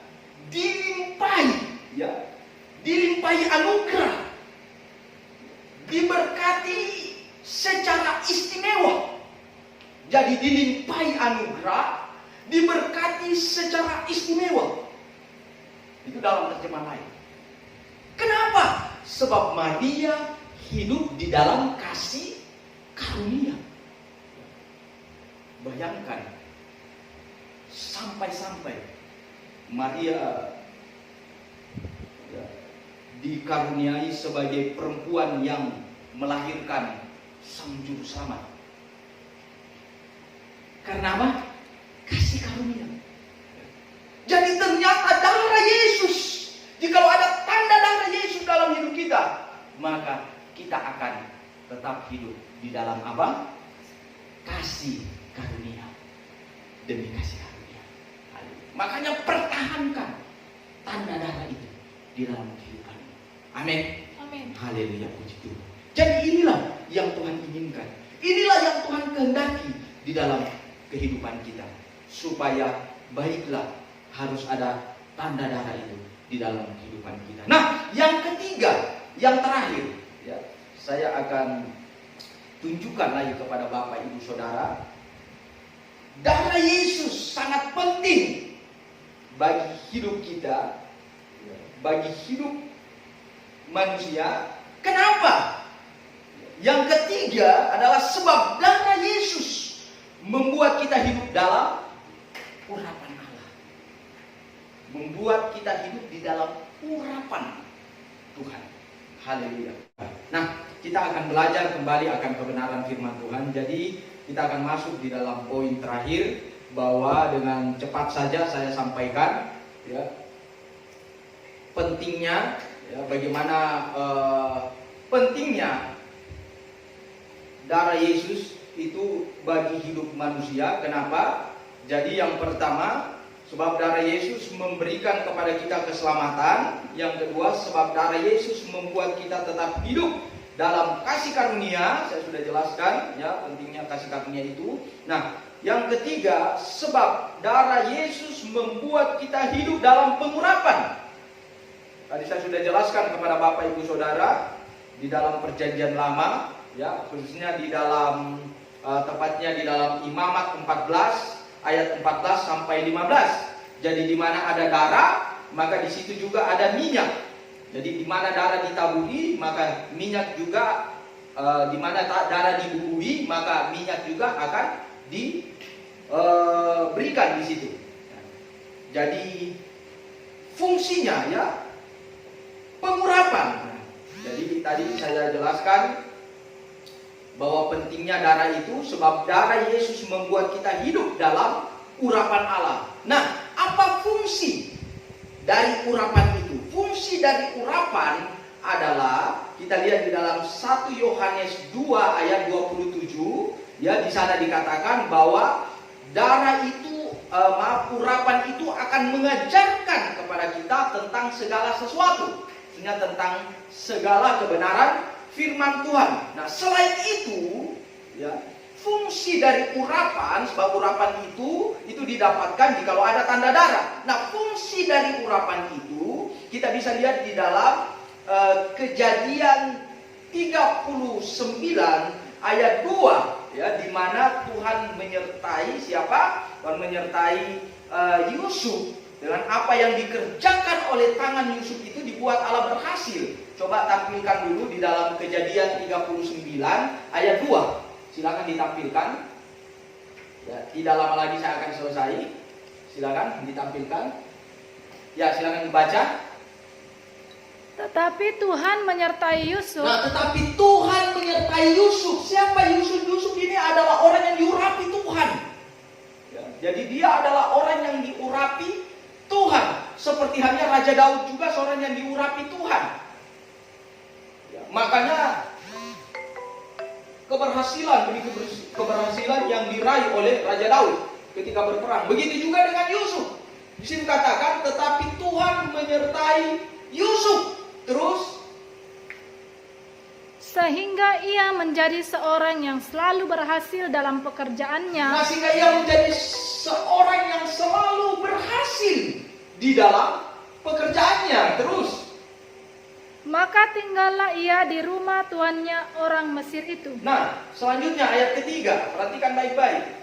dilimpahi, ya. Dilimpahi anugerah. Diberkati secara istimewa. Jadi dilimpahi anugerah, diberkati secara istimewa. Itu dalam terjemahan lain. Kenapa? Sebab Maria hidup di dalam kasih karunia. Bayangkan, sampai-sampai Maria dikaruniai sebagai perempuan yang melahirkan sang juru selamat. Karena apa? Kasih karunia. Jadi ternyata darah Yesus, jikalau ada tanda darah Yesus dalam hidup kita, maka kita akan tetap hidup di dalam apa? Kasih karunia demi kasih karunia. Makanya pertahankan tanda darah itu di dalam kehidupanmu. Amin.
Amin.
Haleluya, puji Tuhan. Jadi inilah yang Tuhan inginkan. Inilah yang Tuhan kehendaki di dalam kehidupan kita. Supaya baiklah, harus ada tanda darah itu di dalam kehidupan kita. Nah, yang ketiga, yang terakhir, ya, saya akan tunjukkan lagi kepada Bapak Ibu Saudara. Darah Yesus sangat penting bagi hidup kita, bagi hidup manusia. Kenapa? Yang ketiga adalah sebab darah Yesus membuat kita hidup dalam urapan Allah. Membuat kita hidup di dalam urapan Tuhan. Haleluya. Nah, kita akan belajar kembali akan kebenaran firman Tuhan. Jadi kita akan masuk di dalam poin terakhir, bahwa dengan cepat saja saya sampaikan, ya, pentingnya, Ya, bagaimana pentingnya darah Yesus itu bagi hidup manusia. Kenapa? Jadi yang pertama, sebab darah Yesus memberikan kepada kita keselamatan. Yang kedua, sebab darah Yesus membuat kita tetap hidup dalam kasih karunia. Saya sudah jelaskan ya pentingnya kasih karunia itu. Nah, yang ketiga, sebab darah Yesus membuat kita hidup dalam pengurapan. Tadi saya sudah jelaskan kepada Bapak Ibu Saudara di dalam Perjanjian Lama, ya, khususnya di dalam tepatnya di dalam Imamat 14 ayat 14 sampai 15. Jadi di mana ada darah, maka di situ juga ada minyak. Jadi di mana darah ditaburi, maka minyak juga di mana darah dibubuhi, maka minyak juga akan diberikan di situ. Jadi fungsinya ya pengurapan. Jadi tadi saya jelaskan bahwa pentingnya darah itu sebab darah Yesus membuat kita hidup dalam urapan Allah. Nah, apa fungsi dari urapan itu? Fungsi dari urapan adalah kita lihat di dalam 1 Yohanes 2 ayat 27, ya, di sana dikatakan bahwa darah itu urapan itu akan mengajarkan kepada kita tentang segala sesuatu, maksudnya tentang segala kebenaran firman Tuhan. Nah, selain itu, ya, fungsi dari urapan, sebab urapan itu didapatkan jikalau ada tanda darah. Nah, fungsi dari urapan itu kita bisa lihat di dalam Kejadian 39 ayat 2, ya, di mana Tuhan menyertai siapa? Tuhan menyertai Yusuf. Dengan apa yang dikerjakan oleh tangan Yusuf itu dibuat Allah berhasil. Coba tampilkan dulu di dalam Kejadian 39 ayat 2. Silakan ditampilkan. Ya, tidak lama lagi saya akan selesai. Silakan ditampilkan. Ya, silakan dibaca.
Tetapi Tuhan menyertai Yusuf.
Nah, tetapi Tuhan menyertai Yusuf. Siapa Yusuf? Yusuf ini adalah orang yang diurapi Tuhan. Ya, jadi dia adalah orang yang diurapi Tuhan. Seperti halnya Raja Daud juga seorang yang diurapi Tuhan. Ya, makanya keberhasilan yang diraih oleh Raja Daud ketika berperang. Begitu juga dengan Yusuf. Di sini katakan, tetapi Tuhan menyertai Yusuf. Terus,
sehingga ia menjadi seorang yang selalu berhasil dalam pekerjaannya.
Nah, sehingga ia menjadi seorang yang selalu berhasil di dalam pekerjaannya. Terus,
maka tinggallah ia di rumah tuannya orang Mesir itu.
Nah, selanjutnya ayat ketiga, perhatikan baik-baik.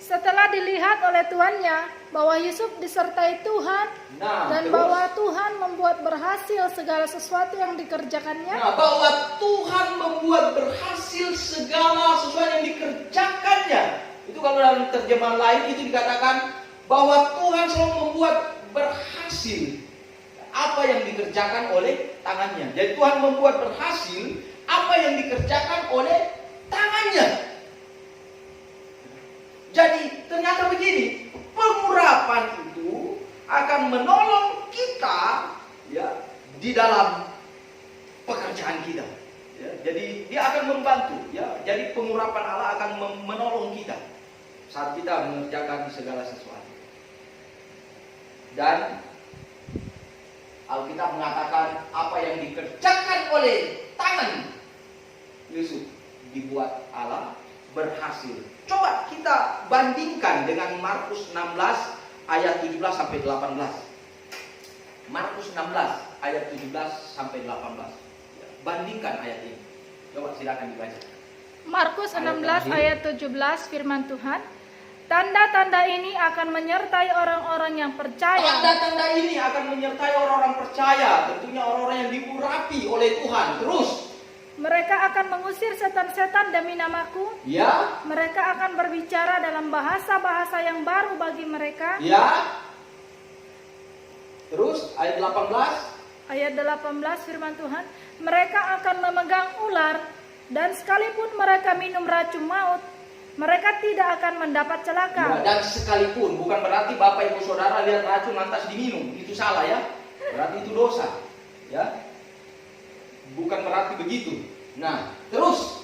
Setelah dilihat oleh tuannya bahwa Yusuf disertai Tuhan, dan
terus,
bahwa Tuhan membuat berhasil segala sesuatu yang dikerjakannya.
Nah, bahwa Tuhan membuat berhasil segala sesuatu yang dikerjakannya. Itu kalau dalam terjemahan lain itu dikatakan bahwa Tuhan selalu membuat berhasil apa yang dikerjakan oleh tangannya. Jadi Tuhan membuat berhasil apa yang dikerjakan oleh tangannya. Jadi ternyata begini, pengurapan itu akan menolong kita, ya, di dalam pekerjaan kita. Ya, jadi dia akan membantu, ya. Jadi pengurapan Allah akan menolong kita saat kita mengerjakan segala sesuatu. Dan Alkitab mengatakan apa yang dikerjakan oleh tangan Yusuf dibuat Allah berhasil. Coba kita bandingkan dengan Markus 16 ayat 17 sampai 18. Markus 16 ayat 17 sampai 18. Bandingkan ayat ini. Coba silakan dibaca.
Markus 16 ayat 17, firman Tuhan. Tanda-tanda ini akan menyertai orang-orang yang percaya.
Tanda-tanda ini akan menyertai orang-orang percaya, tentunya orang-orang yang diurapi oleh Tuhan. Terus,
mereka akan mengusir setan-setan demi namaku.
Ya.
Mereka akan berbicara dalam bahasa-bahasa yang baru bagi mereka.
Ya. Terus ayat 18.
Ayat 18 firman Tuhan. Mereka akan memegang ular, dan sekalipun mereka minum racun maut, mereka tidak akan mendapat celaka.
Ya, dan sekalipun, bukan berarti Bapak Ibu Saudara lihat racun lantas diminum. Itu salah, ya. berarti itu dosa. Ya. Bukan berarti begitu. Nah, terus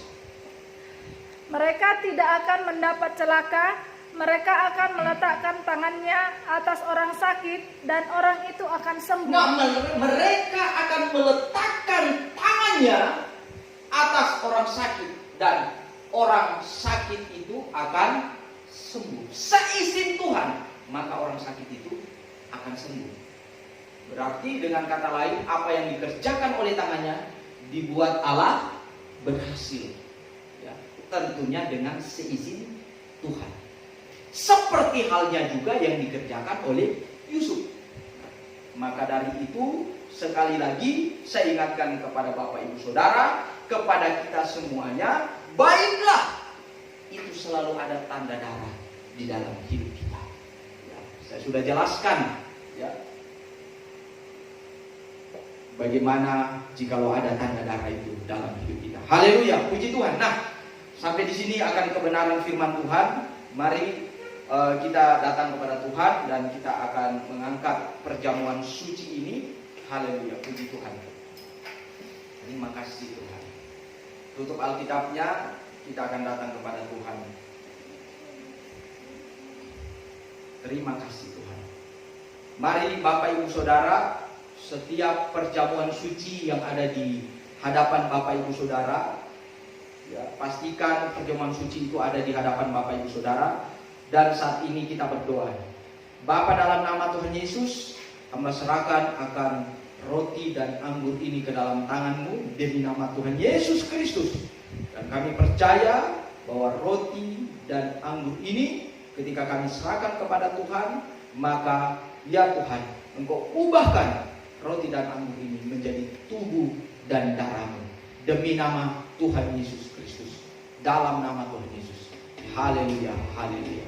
Mereka tidak akan mendapat celaka, mereka akan meletakkan tangannya atas orang sakit dan orang itu akan sembuh.
nah, mereka akan meletakkan tangannya atas orang sakit dan orang sakit itu akan sembuh. Seizin Tuhan, maka orang sakit itu akan sembuh. Berarti dengan kata lain, apa yang dikerjakan oleh tangannya dibuat Allah berhasil. Ya, tentunya dengan seizin Tuhan. Seperti halnya juga yang dikerjakan oleh Yusuf. Maka dari itu, sekali lagi saya ingatkan kepada Bapak Ibu Saudara, kepada kita semuanya, baiklah itu selalu ada tanda darah di dalam hidup kita. Ya, saya sudah jelaskan, ya, bagaimana jikalau ada tanda darah itu dalam hidup kita. Haleluya, puji Tuhan. Nah, sampai di sini akan kebenaran firman Tuhan. Mari kita datang kepada Tuhan dan kita akan mengangkat perjamuan suci ini. Haleluya, puji Tuhan. Terima kasih Tuhan. Tutup Alkitabnya, kita akan datang kepada Tuhan. Terima kasih Tuhan. Mari Bapak Ibu Saudara, setiap perjamuan suci yang ada di hadapan Bapak Ibu Saudara, ya, pastikan perjamuan suci itu ada di hadapan Bapak Ibu Saudara. Dan saat ini kita berdoa. Bapa, dalam nama Tuhan Yesus, hamba serahkan akan roti dan anggur ini ke dalam tangan-Mu demi nama Tuhan Yesus Kristus. Dan kami percaya bahwa roti dan anggur ini ketika kami serahkan kepada Tuhan, maka ya Tuhan, Engkau ubahkan roti dan anggur ini menjadi tubuh dan darah-Mu demi nama Tuhan Yesus Kristus. Dalam nama Tuhan Yesus. Haleluya, haleluya.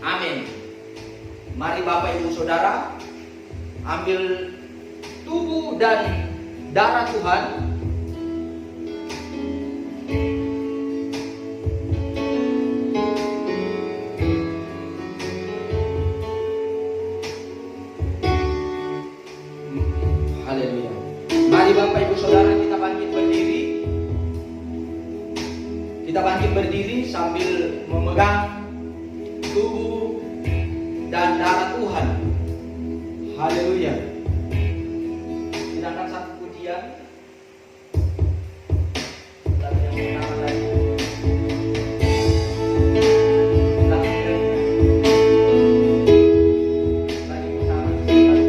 Amin. Mari Bapak Ibu Saudara, ambil tubuh dan darah Tuhan. Haleluya. Mari Bapak Ibu Saudara, kita bangkit berdiri. Kita bangkit berdiri sambil memegang tubuh dan darah Tuhan. Haleluya. Kita akan satu pujian. Lagu yang pertama tadi. Lagu kerennya. Lagi bersama. Berkorbanan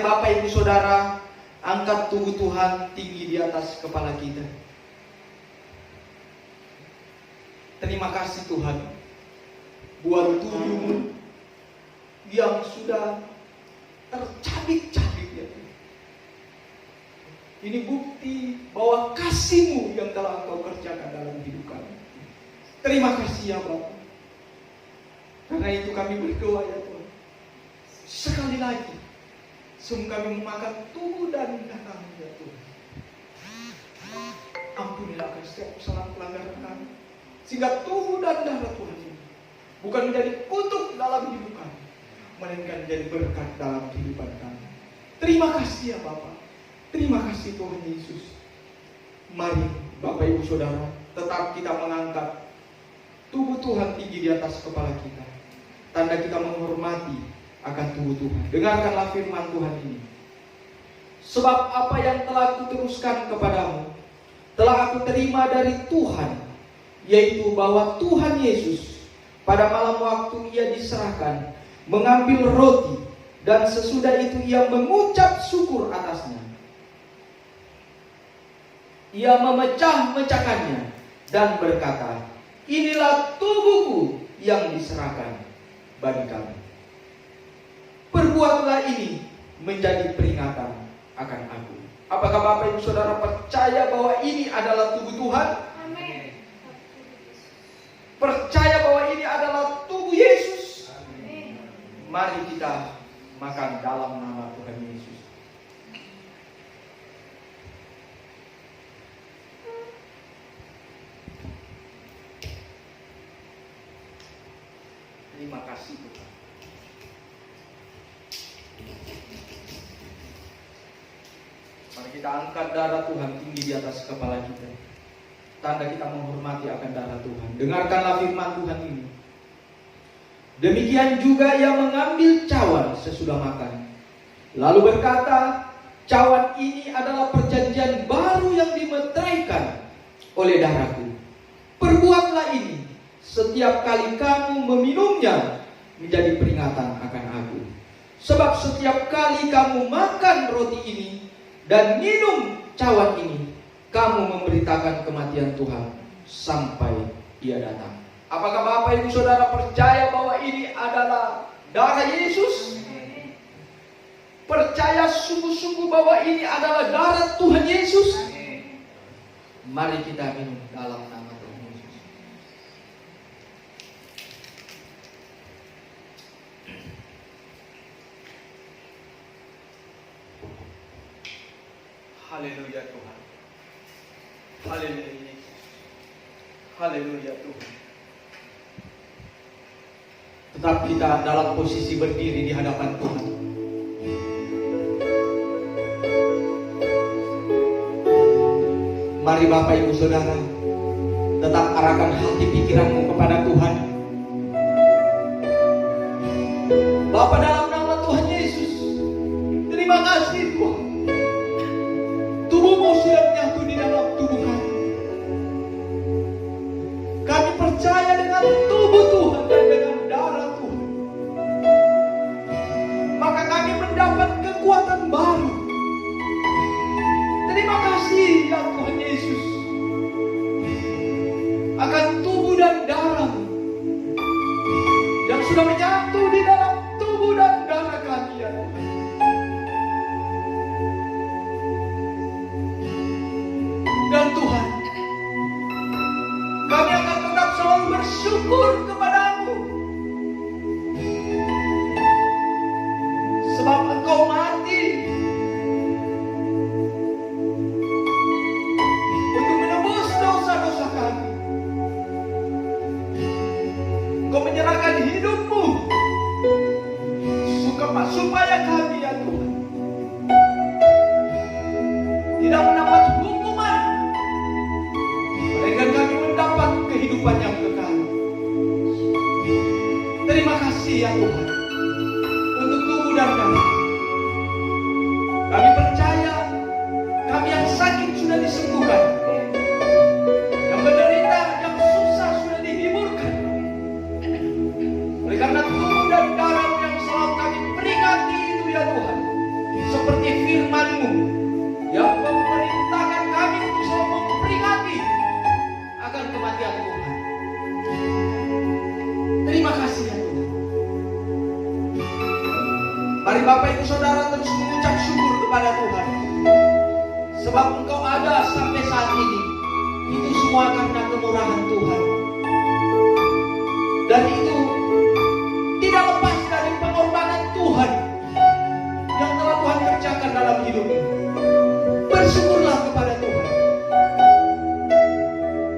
Bapak Ibu Saudara, angkat tubuh Tuhan tinggi di atas kepala kita. Terima kasih Tuhan buat tubuhmu yang sudah tercabik-cabik ya Tuhan. Ini bukti bahwa kasih-Mu yang telah Engkau kerjakan dalam hidup kami. Terima kasih ya Bapak. Karena itu kami berdoa ya Tuhan. Sekali lagi, sungguh kami memakan tubuh dan darah-Mu ya Tuhan. Ampunilah akan setiap kesalahan pelanggaran kami, sehingga tubuh dan darah Tuhan ini bukan menjadi kutuk dalam hidup kami, melainkan menjadi berkat dalam kehidupan kami. Terima kasih ya Bapak. Terima kasih Tuhan Yesus. Mari Bapak Ibu Saudara, tetap kita mengangkat tubuh Tuhan tinggi di atas kepala kita. Tanda kita menghormati akan tubuh Tuhan. Dengarkanlah firman Tuhan ini. Sebab apa yang telah kuteruskan kepadamu telah aku terima dari Tuhan, yaitu bahwa Tuhan Yesus pada malam waktu ia diserahkan mengambil roti, dan sesudah itu ia mengucap syukur atasnya. Ia memecah-mecahkannya dan berkata, inilah tubuhku yang diserahkan bagi kamu. Perbuatlah ini menjadi peringatan akan aku. Apakah Bapak Ibu Saudara percaya bahwa ini adalah tubuh Tuhan?
Amin.
Percaya bahwa ini adalah tubuh Yesus?
Amin.
Mari kita makan dalam nama Tuhan Yesus. Terima kasih Tuhan. Mari kita angkat darah Tuhan tinggi di atas kepala kita. Tanda kita menghormati akan darah Tuhan. Dengarkanlah firman Tuhan ini. Demikian juga ia mengambil cawan sesudah makan, lalu berkata, cawan ini adalah perjanjian baru yang dimeteraikan oleh darahku. Perbuatlah ini setiap kali kamu meminumnya menjadi peringatan akan aku. Sebab setiap kali kamu makan roti ini dan minum cawan ini, kamu memberitakan kematian Tuhan sampai Ia datang. Apakah Bapak Ibu Saudara percaya bahwa ini adalah darah Yesus? Percaya sungguh-sungguh bahwa ini adalah darah Tuhan Yesus? Mari kita minum dalam nama Tuhan Yesus. Haleluya Tuhan. Haleluya Yesus. Haleluya Tuhan. Tetap kita dalam posisi berdiri di hadapan Tuhan. Mari Bapak Ibu Saudara, tetap arahkan hati pikiranmu kepada Tuhan. Bapa, dalam nama Tuhan Yesus, terima kasih Tuhan. Tubuhmu sudah menyatu di dalam tubuh kami. Kami percaya dengan tubuh Tuhan dan dengan darah Tuhan. Maka kami mendapat kekuatan baru. Terima kasih ya Tuhan Yesus akan tubuh dan darah yang sudah menyatu di dalam tubuh dan darah kami ya Tuhan. Dan Tuhan, kami akan tetap selalu bersyukur kepadamu, sebab Engkau mati untuk menebus dosa-dosa kami. Engkau menyerahkan hidupmu supaya kami ya Tuhan tidak mendapat hukuman, melainkan kami mendapat kehidupan yang kekal. Terima kasih ya Tuhan untuk tubuh dan darah. Kami percaya kami yang sakit sudah disembuhkan, yang menderita, yang susah sudah dihiburkan. Oleh karena tubuh dan darah yang selalu kami peringati itu ya Tuhan, Bapak Ibu Saudara terus mengucap syukur kepada Tuhan. Sebab Engkau ada sampai saat ini. Itu semua karena kemurahan Tuhan. Dan itu tidak lepas dari pengorbanan Tuhan yang telah Tuhan kerjakan dalam hidup. Bersyukurlah kepada Tuhan.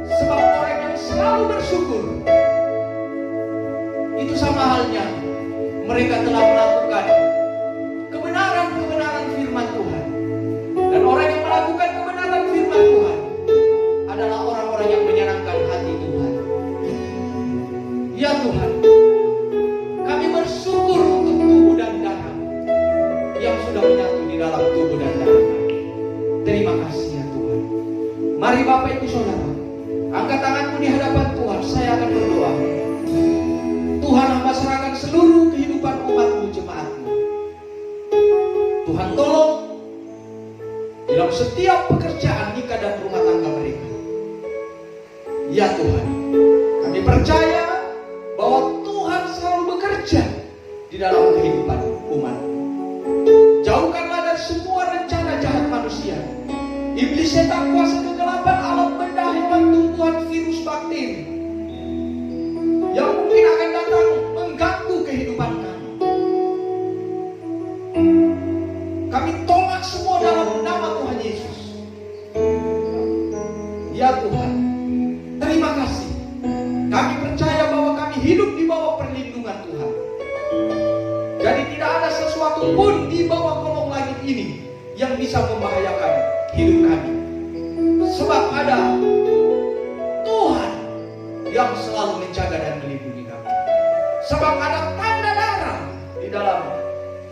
Sebab orang yang selalu bersyukur, itu sama halnya mereka telah melakukan kebenaran-kebenaran firman Tuhan. Dan orang yang melakukan kebenaran firman Tuhan adalah orang-orang yang menyenangkan hati Tuhan. Ya Tuhan, kami bersyukur untuk tubuh dan darah yang sudah menyatu di dalam tubuh dan darah. Terima kasih ya Tuhan. Mari Bapak Ibu Saudara, angkat tanganmu di hadapan Tuhan. Saya akan berdoa. Tuhan, hamba serahkan seluruh kehidupan umatmu, jemaatmu. Tuhan tolong dalam setiap pekerjaan nikah dan rumah tangga mereka. Ya Tuhan, kami percaya bahwa Tuhan selalu bekerja di dalam kehidupan umat. Jauhkanlah dari semua rencana jahat manusia. Iblis, setan, kuasa kegelapan, alam benda, hewan, tumbuhan, virus, bakteri yang mungkin akan datang mengganggu kehidupan kami. Kami tolak semua dalam nama Tuhan Yesus. Ya Tuhan, terima kasih. Kami percaya bahwa kami hidup di bawah perlindungan Tuhan. Jadi tidak ada sesuatu pun di bawah kolong langit ini yang bisa membahayakan hidup kami. Sebab ada Tuhan yang selalu menjaga dan melindungi kami. Sebab ada tanda darah di dalam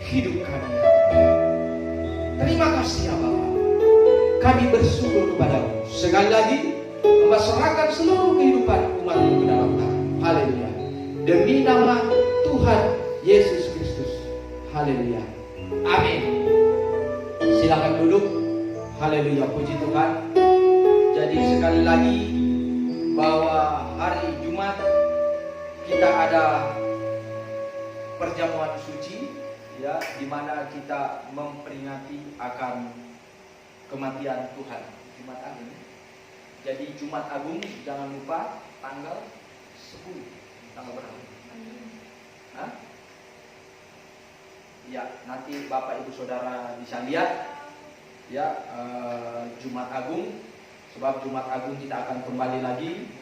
hidup kami. Terima kasih ya Bapa. Kami bersyukur kepadamu. Sekali lagi, Hamba serahkan seluruh kehidupan umatmu ke dalam tangan. Haleluya. Demi nama Tuhan Yesus Kristus. Haleluya. Amin. Silakan duduk. Haleluya. Puji Tuhan. Jadi sekali lagi, bahwa hari Jumat kita ada perjamuan suci, ya, di mana kita memperingati akan kematian Tuhan. Jumat Agung. Jadi Jumat Agung jangan lupa tanggal 10. Tanggal berapa? Hah? Ya, nanti Bapak Ibu Saudara bisa lihat ya, Jumat Agung. Sebab Jumat Agung kita akan kembali lagi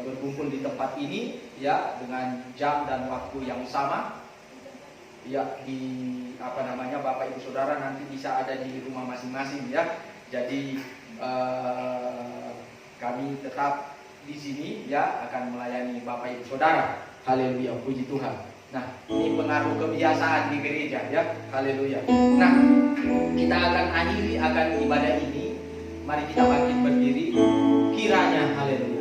berkumpul di tempat ini ya, dengan jam dan waktu yang sama. Ya, di Bapak Ibu Saudara nanti bisa ada di rumah masing-masing ya. Jadi kami tetap di sini ya, akan melayani Bapak Ibu Saudara. Haleluya, puji Tuhan. Nah, ini pengaruh kebiasaan di gereja ya. Haleluya. Nah, kita akan akhiri akan ibadah ini. Mari kita bangkit berdiri. Kiranya, haleluya.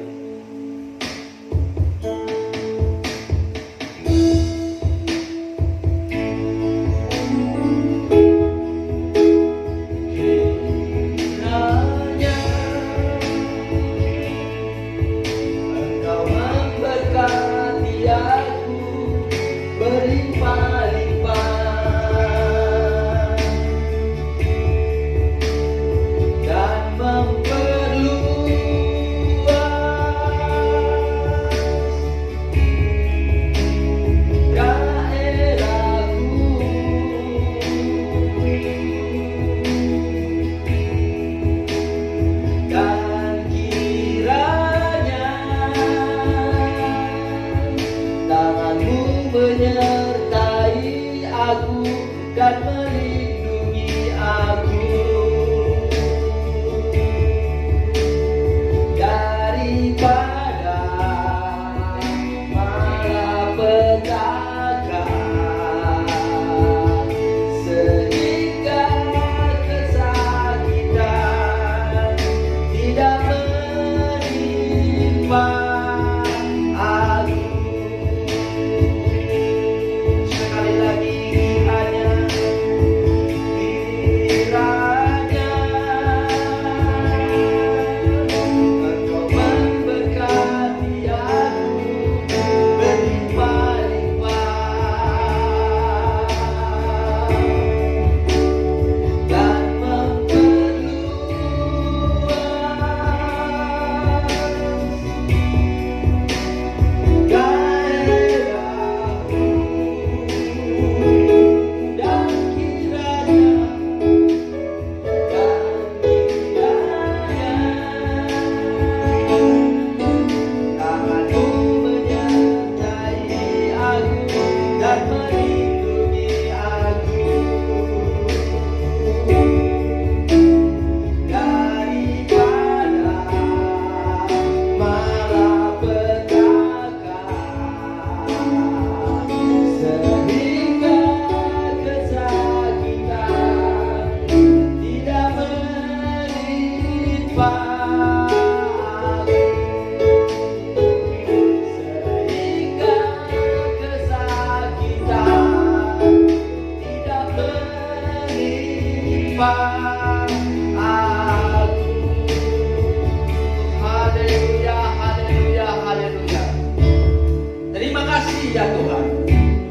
ya Tuhan,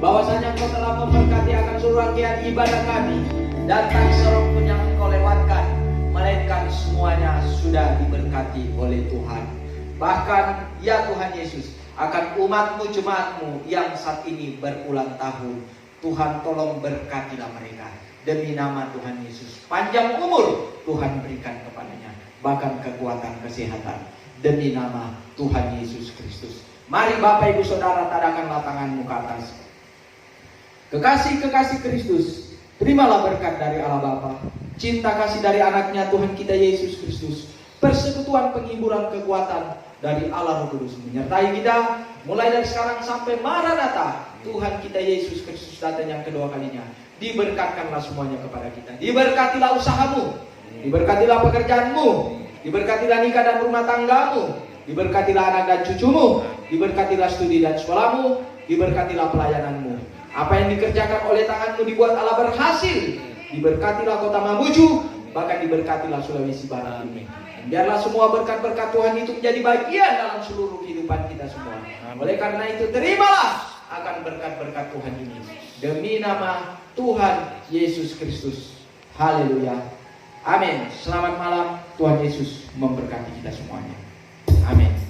bahwasanya Engkau telah memberkati akan seluruh rangkaian ibadah kami, dan tak seorang pun yang Engkau lewatkan, melainkan semuanya sudah diberkati oleh Tuhan. Bahkan ya Tuhan Yesus, akan umat-Mu, jemaat-Mu yang saat ini berulang tahun, Tuhan tolong berkatilah mereka. Demi nama Tuhan Yesus, panjang umur Tuhan berikan kepadanya, bahkan kekuatan kesehatan. Demi nama Tuhan Yesus Kristus. Mari Bapak Ibu Saudara, tadahkanlah tanganmu ke atas. Kekasih-kekasih Kristus, terimalah berkat dari Allah Bapa, cinta kasih dari anaknya Tuhan kita Yesus Kristus, persekutuan penghiburan kekuatan dari Allah Roh Kudus menyertai kita mulai dari sekarang sampai Maranatha Tuhan kita Yesus Kristus datang yang kedua kalinya. Diberkatkanlah semuanya kepada kita. Diberkatilah usahamu, diberkatilah pekerjaanmu, diberkatilah nikah dan rumah tanggamu, diberkatilah anak dan cucumu, diberkatilah studi dan sekolahmu, diberkatilah pelayananmu. Apa yang dikerjakan oleh tanganmu dibuat Allah berhasil. Diberkatilah kota Mamuju, bahkan diberkatilah Sulawesi Barat ini. Biarlah semua berkat-berkat Tuhan itu menjadi bagian dalam seluruh kehidupan kita semua. Oleh karena itu, terimalah akan berkat-berkat Tuhan ini. Demi nama Tuhan Yesus Kristus. Haleluya. Amin. Selamat malam. Tuhan Yesus memberkati kita semuanya. Amin.